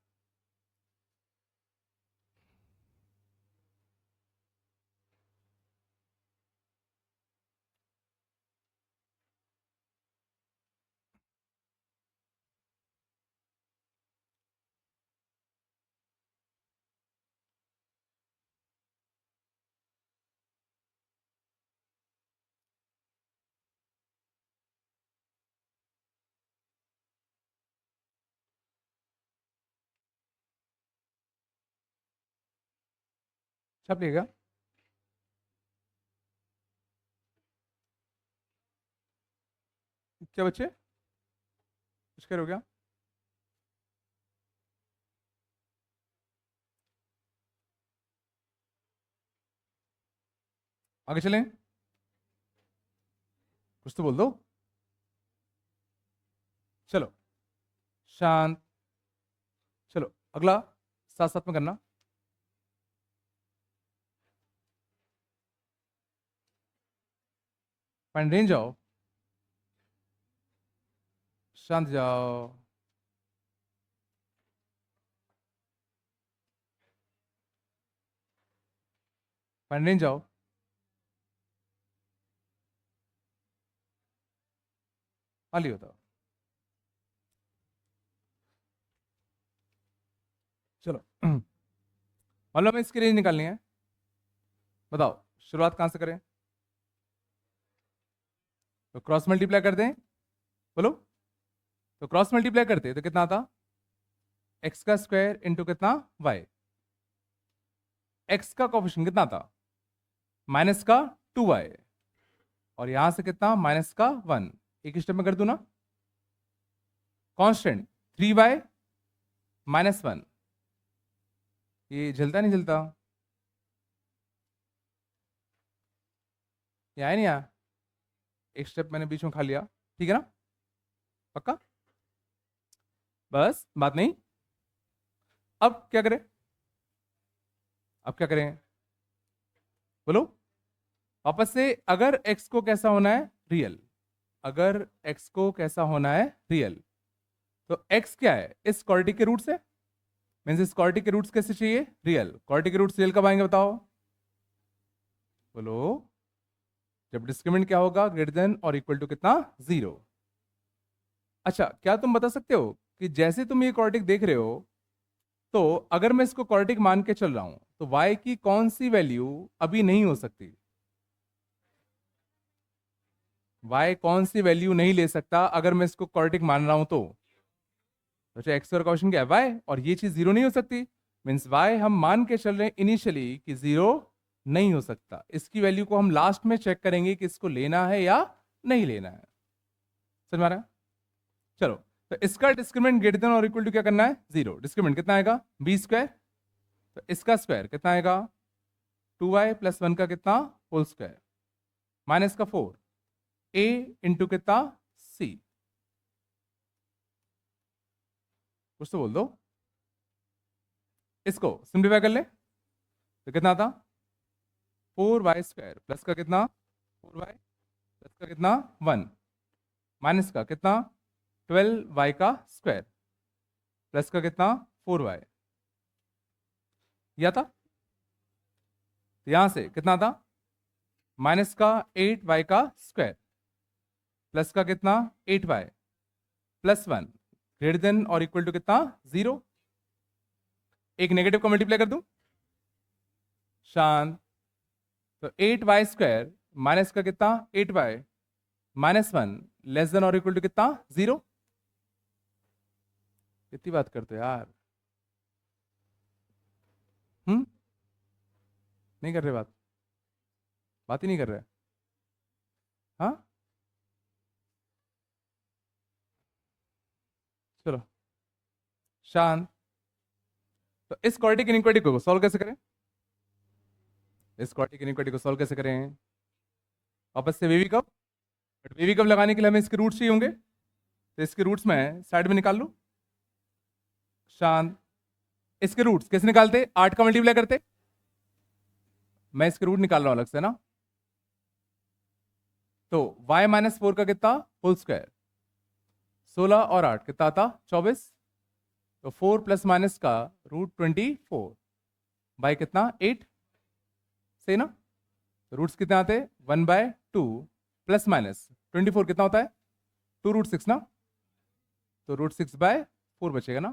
छाप लिएगा। क्या बच्चे, कुछ करो क्या? आगे चलें, कुछ तो बोल दो। चलो शांत, चलो अगला साथ साथ में करना। फाइंड रेंज आओ, शांत जाओ। फाइंड रेंज आओ, खाली होता। चलो मान लो हमें इसकी रेंज निकालनी है, बताओ शुरुआत कहां से करें? तो क्रॉस मल्टीप्लाई कर दें, बोलो। तो क्रॉस मल्टीप्लाई करते तो कितना आता, एक्स का स्क्वायर इंटू कितना y। एक्स का कोएफिशिएंट कितना था, माइनस का 2y, और यहां से कितना माइनस का 1, एक स्टेप में कर दूं ना, कांस्टेंट 3y माइनस 1, ये जलता नहीं जलता, ये आया नहीं आया, एक स्टेप मैंने बीच में खा लिया, ठीक है ना, पक्का, बस बात नहीं। अब क्या करें, अब क्या करें बोलो वापस से, अगर x को कैसा होना है रियल, अगर x को कैसा होना है रियल, तो x क्या है इस क्वाड्रेटिक के रूट्स है, मीन्स इस क्वाड्रेटिक के रूट्स कैसे चाहिए रियल, क्वाड्रेटिक के रूट्स रियल कब आएंगे बताओ बोलो, जब डिस्क्रिमिनेंट क्या होगा ग्रेटर देन और इक्वल टू कितना 0। अच्छा क्या तुम बता सकते हो कि जैसे तुम ये क्वाड्रेटिक देख रहे हो, तो अगर मैं इसको क्वाड्रेटिक मान के चल रहा हूं तो y की कौन सी वैल्यू अभी नहीं हो सकती, y कौन सी वैल्यू नहीं ले सकता अगर मैं इसको क्वाड्रेटिक मान रहा हूं तो अच्छा एक्स का क्वेश्चन क्या है y, और ये चीज जीरो नहीं हो सकती, मीन्स y हम मान के चल रहे हैं इनिशियली कि जीरो नहीं हो सकता, इसकी वैल्यू को हम लास्ट में चेक करेंगे कि इसको लेना है या नहीं लेना है, समझ में आ रहा है? चलो तो इसका डिस्क्रिमिनेंट ग्रेटर देन और इक्वल टू क्या करना है 0, डिस्क्रिमिनेंट कितना आएगा बी स्क्वायर, तो इसका स्क्वायर कितना आएगा 2y प्लस 1 का कितना होल स्क्वायर माइनस का 4 a इंटू कितना c, कुछ तो बोल दो, इसको सिंप्लीफाई कर ले तो कितना आता 4y स्क्वायर प्लस का कितना 4y प्लस का कितना 1 माइनस का कितना 12y का स्क्वायर प्लस का कितना 4y, यह था, तो यहां से कितना था माइनस का 8y का स्क्वायर प्लस का कितना 8y प्लस 1 ग्रेटर देन और इक्वल टू कितना 0, एक नेगेटिव को मल्टीप्लाई कर दूं शांत, तो 8y स्क्वायर माइनस का कितना 8y माइनस 1 लेस देन और इक्वल टू कितना 0, कितनी बात करते हो यार, नहीं कर रहे बात ही नहीं कर रहे, हाँ चलो शांत, तो इस क्वाड्रेटिक इनइक्वालिटी को सॉल्व कैसे करें, इस क्वाड्रेटिक इनइक्वालिटी को सॉल्व कैसे करें, वापस से wavy cup, but wavy cup लगाने के लिए हमें इसके रूट्स चाहिए होंगे, तो इसके रूट्स में साइड में निकाल लो शांत, इसके रूट्स कैसे निकालते 8 का मल्टीप्लाई करते, मैं इसके रूट निकाल रहा हूं अलग से ना, तो y माइनस 4 का कितना होल स्क्वायर 16 और 8 कितना आता 24, तो 4 प्लस माइनस का रूट 24 बाई कितना 8, सही ना, तो रूट्स कितने आते 1/2 प्लस माइनस 24 कितना होता है 2√6 ना, तो √6/4 बचेगा ना,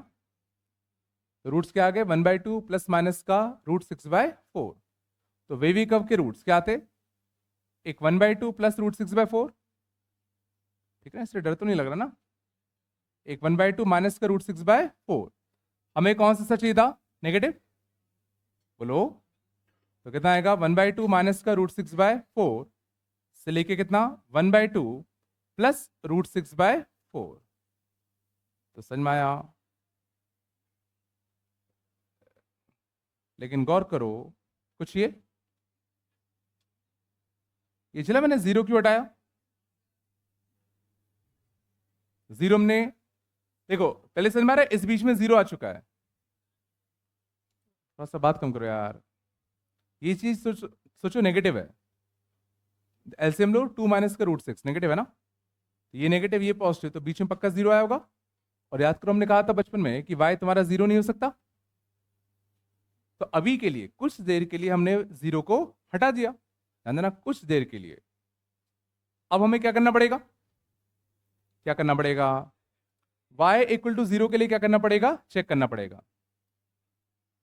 तो रूट्स क्या आ गए 1/2 प्लस माइनस का √6/4, तो वेवी कर्व के रूट्स क्या आते एक 1/2 प्लस √6/4, ठीक है, इससे डर तो नहीं लग रहा ना, एक 1/2 माइनस का √6/4, हमें कौन सा चाहिए था नेगेटिव बोलो, तो कितना आएगा 1/2 माइनस का √6/4 से लेके कितना 1/2 प्लस √6/4, तो समझ में आया, लेकिन गौर करो कुछ ये चला मैंने जीरो क्यों हटाया, जीरो हमने देखो पहले समझ में आ रहा है, इस बीच में जीरो आ चुका है, थोड़ा सा बात कम करो यार, ये चीज सोचो नेगेटिव है, एलसीएम लो 2 माइनस का √6 नेगेटिव है ना, ये नेगेटिव ये पॉजिटिव, तो बीच में पक्का जीरो आया होगा, और याद करो हमने कहा था बचपन में कि y तुम्हारा जीरो नहीं हो सकता, तो अभी के लिए कुछ देर के लिए हमने जीरो को हटा दिया, ध्यान देना कुछ देर के लिए, अब हमें क्या करना पड़ेगा, क्या करना पड़ेगा y इक्वल टू 0 के लिए क्या करना पड़ेगा चेक करना पड़ेगा,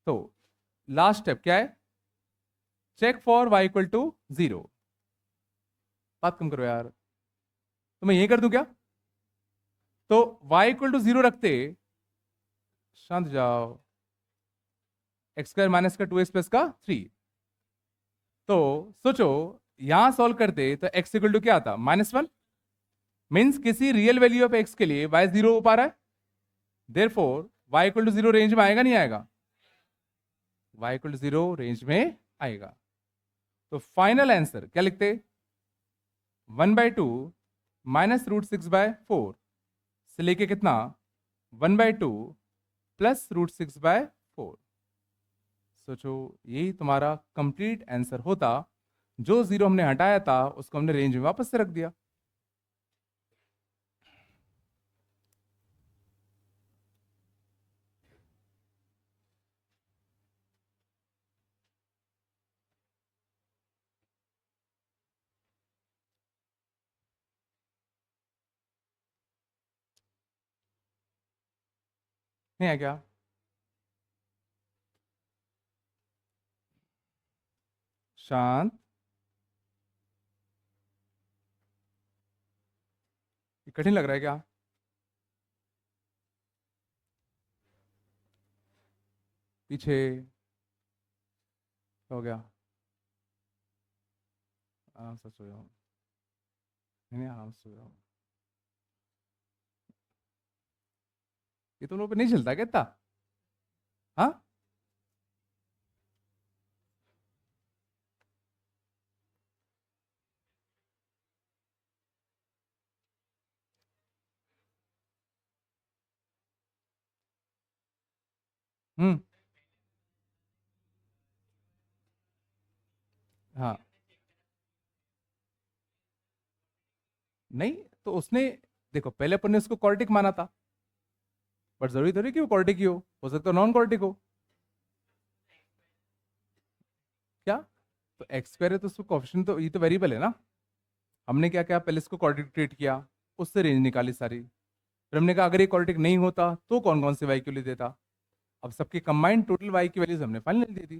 तो लास्ट स्टेप क्या है check for y equal to 0, बात कम करो यार, तो मैं यही कर दूं क्या, तो y इक्वल टू 0 रखते, शांत जाओ, x स्क्वायर माइनस का 2x प्लस का 3, तो सोचो यहां सॉल्व करते तो x इक्वल टू क्या आता, -1। मीन्स किसी रियल वैल्यू ऑफ x के लिए y 0 हो पा रहा है, therefore y equal to 0 range में आएगा नहीं आएगा, y इक्वल टू 0 रेंज में आएगा। तो फाइनल आंसर क्या लिखते, 1/2 -√6/4 से लेके कितना, 1/2 +√6/4। सोचो, यही तुम्हारा कंप्लीट आंसर होता। जो जीरो हमने हटाया था उसको हमने रेंज में वापस से रख दिया। नहीं है क्या, शांत, ये कठिन लग रहा है क्या, पीछे हो गया, आराम से सो जाओ, नहीं नहीं, आराम से सो जाओ। ये तुम लोग पे नहीं चलता क्या इतना, हाँ। हम्म। हाँ, नहीं, तो उसने, देखो पहले अपन ने उसको कॉर्टिक माना था, बट जरूरी थोड़ी कि वो कॉर्टिक ही हो सकता है नॉन कॉर्टिक हो। क्या, तो एक्स स्क्वायर है तो उसको कोफिशिएंट, तो ये तो वेरिएबल है ना। हमने क्या किया, पहले इसको क्वाड्रेटिक ट्रीट किया, उससे रेंज निकाली सारी, फिर हमने कहा अगर ये क्वाड्रेटिक नहीं होता तो कौन कौन से वाई के लिए देता। अब सबके कंबाइंड टोटल वाई की वैल्यूज हमने फाइनल दे दी।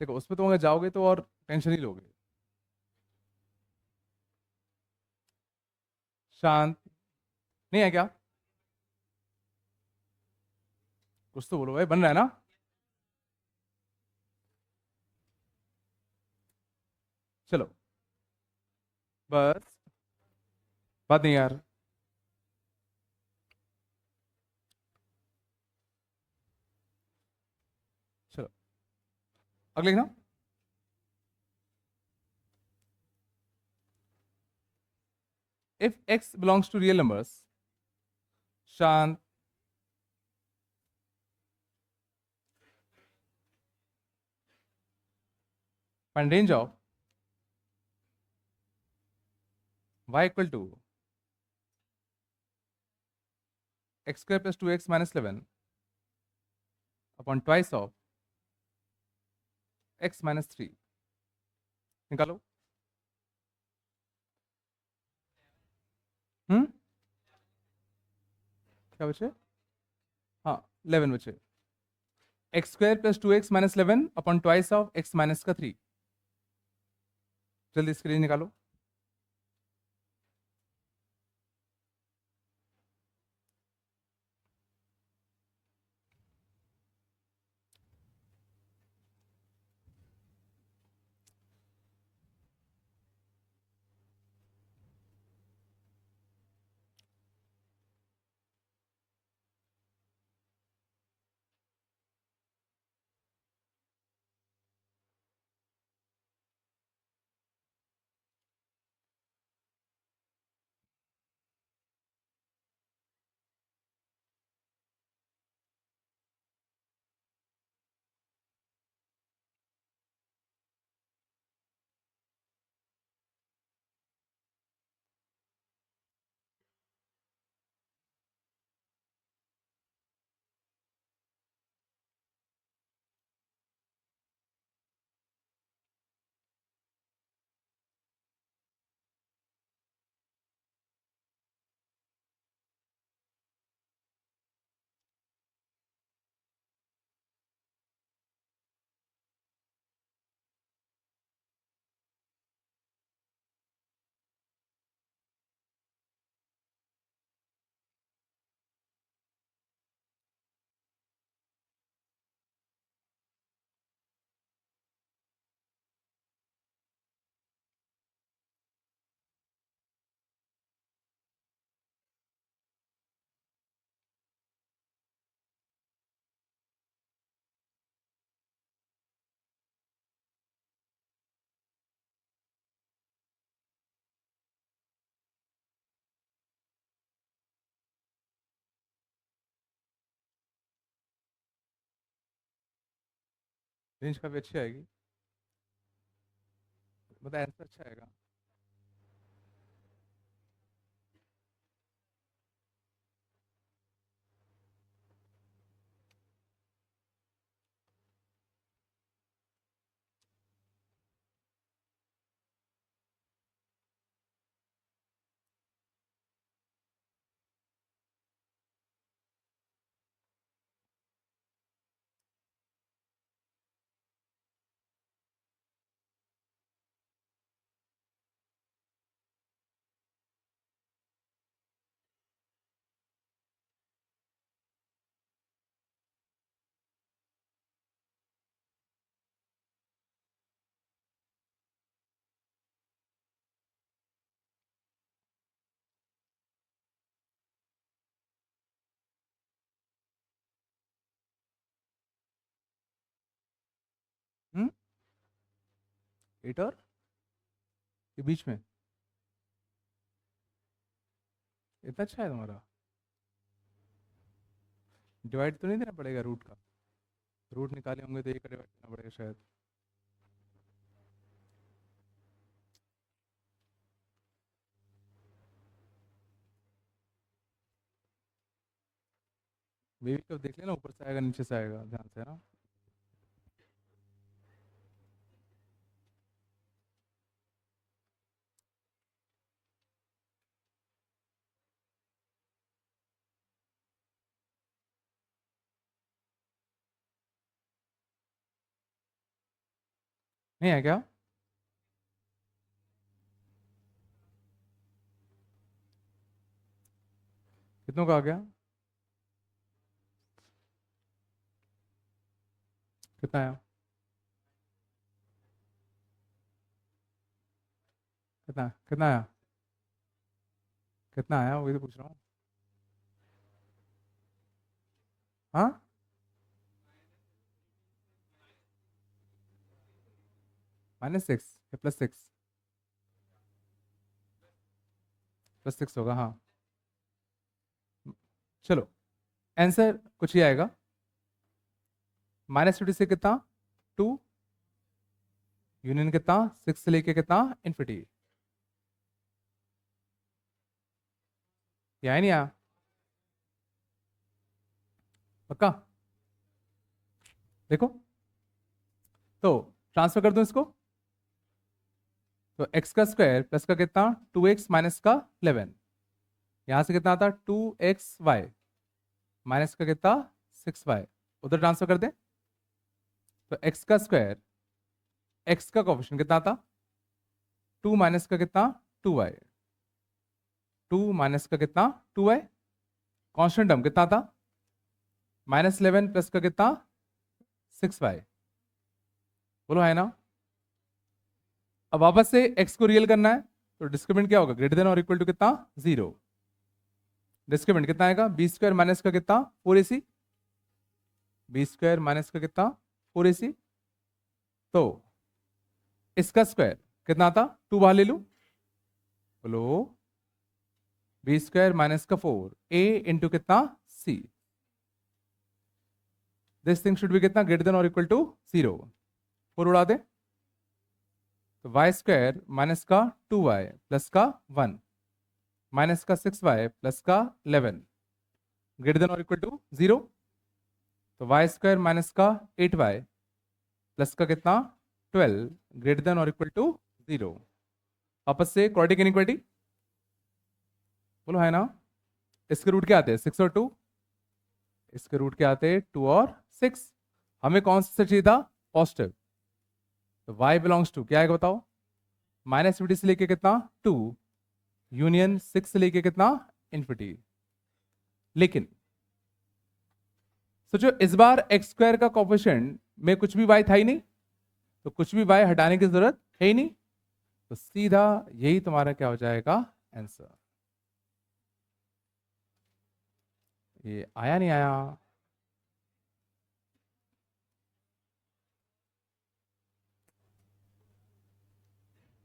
देखो उसमें तुम अगर जाओगे तो और टेंशन ही लोगे। शांत, नहीं है क्या, कुछ तो बोलो भाई, बन रहा है ना। चलो, बस, बात नहीं यार। चलो, अगले ना, if x belongs to real numbers, शांत, find range of y equal to x square plus 2x minus 11 upon twice of x minus 3। निकालो। हम्म, क्या बचे, हाँ 11 बचे। X square plus 2x minus 11 upon twice of x minus का 3। जल्दी इसके लिए निकालो। रेंज काफी अच्छी आएगी, मतलब आंसर अच्छा आएगा। हम्म, 8 और के बीच में, इतना अच्छा है तुम्हारा। डिवाइड तो नहीं देना पड़ेगा रूट का, रूट निकाले होंगे तो एक डिवाइड करना पड़ेगा शायद। बेबी कब देख लेना, ऊपर से आएगा नीचे से आएगा, ध्यान से, है ना। नहीं है क्या? कितनों का आ गया? कितना आया? कितना कितना आया? कितना आया वही तो पूछ रहा हूँ। हाँ, -6 या +6? +6 होगा, हाँ। चलो, आंसर कुछ ही आएगा। -50 से कितना? 2, यूनियन कितना? 6 से लेके कितना? इन्फिनिटी। या नहीं आया? पक्का? देखो, तो ट्रांसफर कर दूं इसको, तो x का स्क्वायर प्लस का कितना? 2x माइनस का 11। यहां से कितना आता? 2xy माइनस का कितना? 6y। उधर ट्रांसफर कर दे, तो x का स्क्वायर, x का कोफिशिएंट कितना आता? 2 माइनस का कितना? 2y। 2 माइनस का कितना? 2y। कांस्टेंट टर्म कितना था? -11 प्लस का कितना? 6y। बोलो है ना। अब वापस से x को रियल करना है, तो डिस्क्रिमिनेंट क्या होगा? ग्रेटर देन और इक्वल टू कितना? 0। डिस्क्रिमिनेंट कितना आएगा? बी स्क्वायर माइनस का कितना? 4ac। बी स्क्वायर माइनस का कितना? 4ac। तो इसका स्क्वायर कितना आता? 2 बाहर ले लूं, बोलो। बी स्क्वायर माइनस का 4 a इंटू कितना? c। This thing should B कितना? ग्रेटर देन और इक्वल टू 0। 4 उड़ा दे, तो वाई स्क्वायर माइनस का 2y प्लस का 1 माइनस का 6y प्लस का 11 ग्रेटर देन और इक्वल टू 0। तो वाई स्क्वायर माइनस का 8y प्लस का कितना? 12 ग्रेटर देन और इक्वल टू 0। आपस से क्वाड्रेटिक इनइक्वालिटी, बोलो है ना। इसके रूट क्या आते हैं? 6 और 2। इसके रूट क्या आते हैं? 2 और 6। हमें कौन सा चाहिए था? पॉजिटिव। तो y बिलोंग्स टू क्या आएगा बताओ? -50 से लेके कितना? 2 यूनियन 6 से लेके कितना? इन्फिनिटी। लेकिन सोचो, इस बार एक्स स्क्वायर का कोफिशिएंट में कुछ भी y था ही नहीं, तो कुछ भी y हटाने की जरूरत है ही नहीं, तो सीधा यही तुम्हारा क्या हो जाएगा? आंसर। ये आया नहीं आया?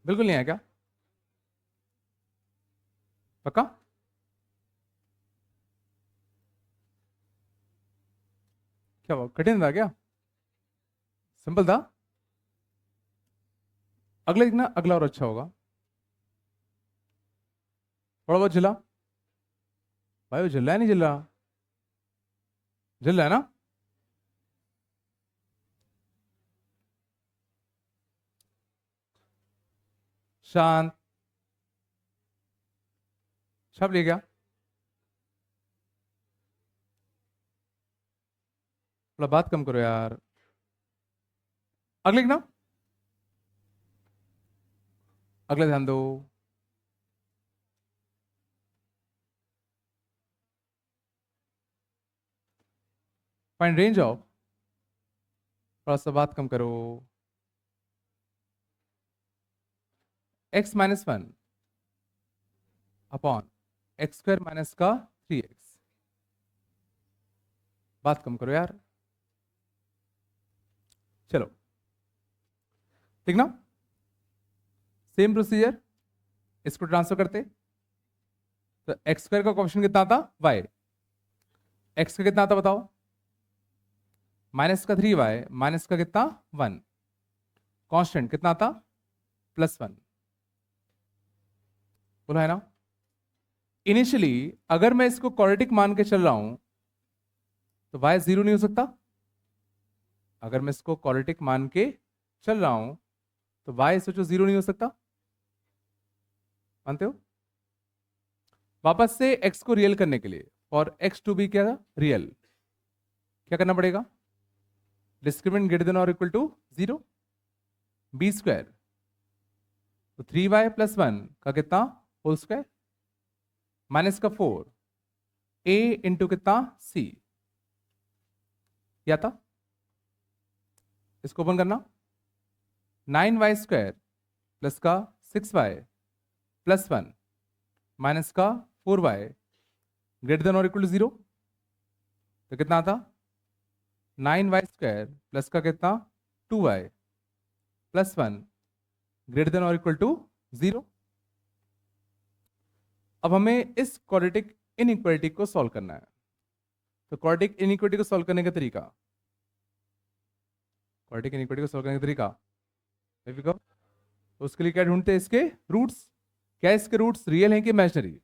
बिल्कुल नहीं आया क्या? पक्का? क्या कठिन था क्या? सिंपल था। अगले देखना, अगला और अच्छा होगा। थोड़ा बहुत झिला भाई, वो झिल रहा है नहीं झिल रहा? झिल रहा है ना? शांत। छाप ले गया। थोड़ा बात कम करो यार। अगले ना, अगले ध्यान दो। फाइंड रेंज ऑफ, थोड़ा सा बात कम करो। x-1 upon x square minus का 3x। बात कम करो यार। चलो ठीक ना, सेम प्रोसीजर, इसको ट्रांसफर करते। तो एक्स स्क्वायर का क्वेश्चन कितना था, y। एक्स का कितना था बताओ, -3y माइनस का कितना 1। कांस्टेंट कितना था, +1। बोला है ना। इनिशियली अगर मैं इसको क्वाड्रेटिक मान के चल रहा हूं तो y 0 नहीं हो सकता। अगर मैं इसको क्वाड्रेटिक मान के चल रहा हूं तो y सोचो 0 नहीं हो सकता। मानते हो? वापस से x को रियल करने के लिए, और x टू बी क्या रियल, क्या करना पड़ेगा, डिस्क्रिमिनेंट ग्रेटर देन और इक्वल टू 0, बी स्क्वायर। तो 3y + 1 का कितना होल स्क्वायर माइनस का 4 a इंटू कितना c। क्या था, इसको ओपन करना, 9y² प्लस का 6y + 1 माइनस का 4y ग्रेटर देन और इक्वल टू 0। तो कितना था, 9y² प्लस का कितना 2y + 1 ग्रेटर देन और इक्वल टू 0। अब हमें इस क्वाड्रेटिक इनइक्वालिटी को सॉल्व करना है। तो क्वाड्रेटिक इनइक्वालिटी को सॉल्व करने का तरीका, क्वाड्रेटिक इनइक्वालिटी को सॉल्व करने का तरीका तो उसके लिए क्या ढूंढते हैं, इसके रूट्स। क्या इसके रूट्स रियल हैं कि इमेजिनरी?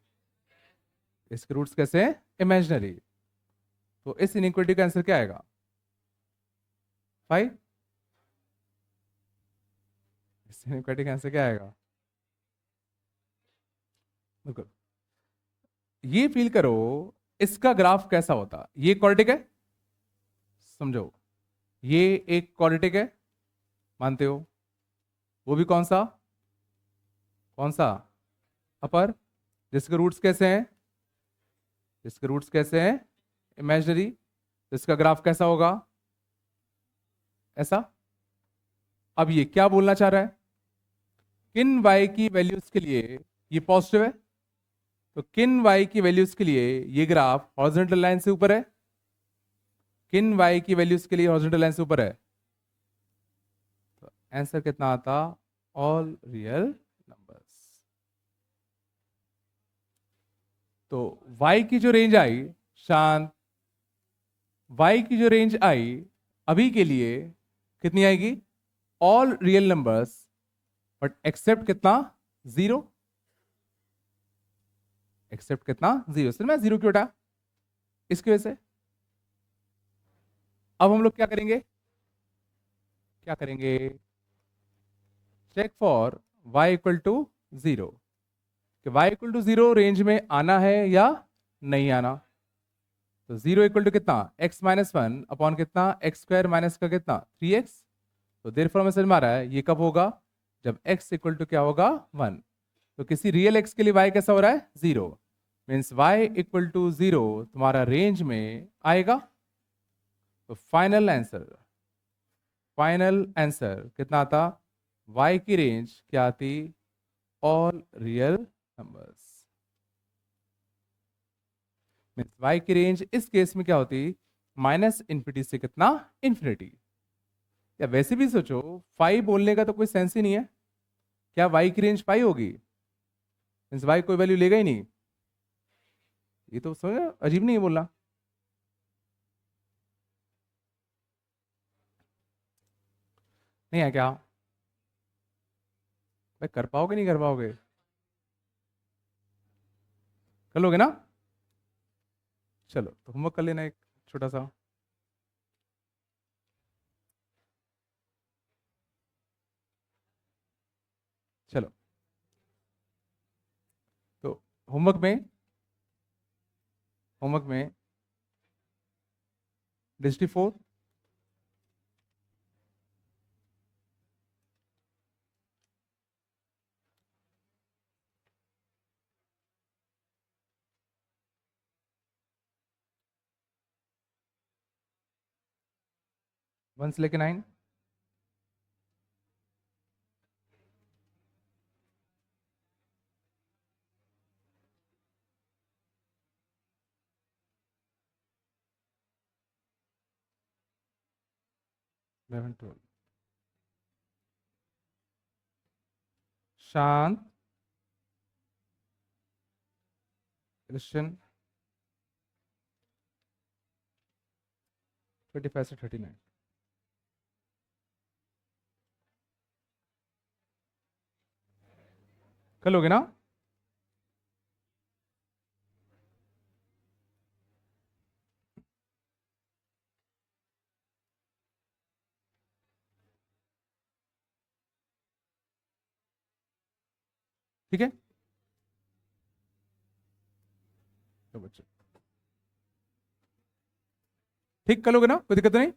इसके रूट्स कैसे हैं, इमेजिनरी। तो इस इनइक्वालिटी का आंसर क्या आएगा, 5। इस इनइक्वालिटी का आंसर क्या आएगा, बिल्कुल। ये फील करो इसका ग्राफ कैसा होता, ये क्वाड्रेटिक है, समझो ये एक क्वाड्रेटिक है, मानते हो? वो भी कौन सा, कौन सा, अपर, जिसके रूट्स कैसे हैं, जिसके रूट्स कैसे हैं, इमेजिनरी। इसका ग्राफ कैसा होगा, ऐसा। अब ये क्या बोलना चाह रहा है, किन y की वैल्यूज के लिए ये पॉजिटिव है, तो किन y की वैल्यूज के लिए ये ग्राफ हॉरिजॉन्टल लाइन से ऊपर है, किन y की वैल्यूज के लिए हॉरिजॉन्टल लाइन से ऊपर है। तो आंसर कितना आता, ऑल रियल नंबर्स। तो y की जो रेंज आई, शांत, y की जो रेंज आई अभी के लिए कितनी आएगी, all real numbers, but except कितना, 0। एक्सेप्ट कितना, 0। सिर्फ मैं 0 क्यों उठा, इसकी वजह से। अब हम लोग क्या करेंगे, क्या करेंगे, check for y equal to 0, कि y इक्वल टू 0 रेंज में आना है या नहीं आना। तो 0 इक्वल टू कितना, x-1 अपॉन कितना x² माइनस का कितना 3x। तो देयरफॉर हमें समझ में आ रहा है ये कब होगा, जब x इक्वल टू क्या होगा 1। तो किसी रियल x के लिए y कैसा हो रहा है, 0, मीन्स y इक्वल टू 0 तुम्हारा रेंज में आएगा। तो फाइनल आंसर, फाइनल आंसर कितना आता, y की रेंज क्या आती, all real numbers. Means y की रेंज इस केस में क्या होती, -∞ से कितना, इंफिनिटी। या वैसे भी सोचो 5 बोलने का तो कोई सेंस ही नहीं है, क्या y की रेंज 5 होगी, मीन्स y कोई वैल्यू लेगा ही नहीं। ये तो समझो अजीब नहीं है बोलना। नहीं है क्या? भाई कर पाओगे नहीं कर पाओगे? कर लोगे ना? चलो तो होमवर्क कर लेना एक छोटा सा। चलो तो होमवर्क में डिस्ट्री 4, वन से लेके 9। इलेवन 12 शांत, क्रिश्चियन, 25 से 39। कर लोगे ना? ठीक है तो बच्चों, ठीक कर लोगे ना? कोई दिक्कत नहीं।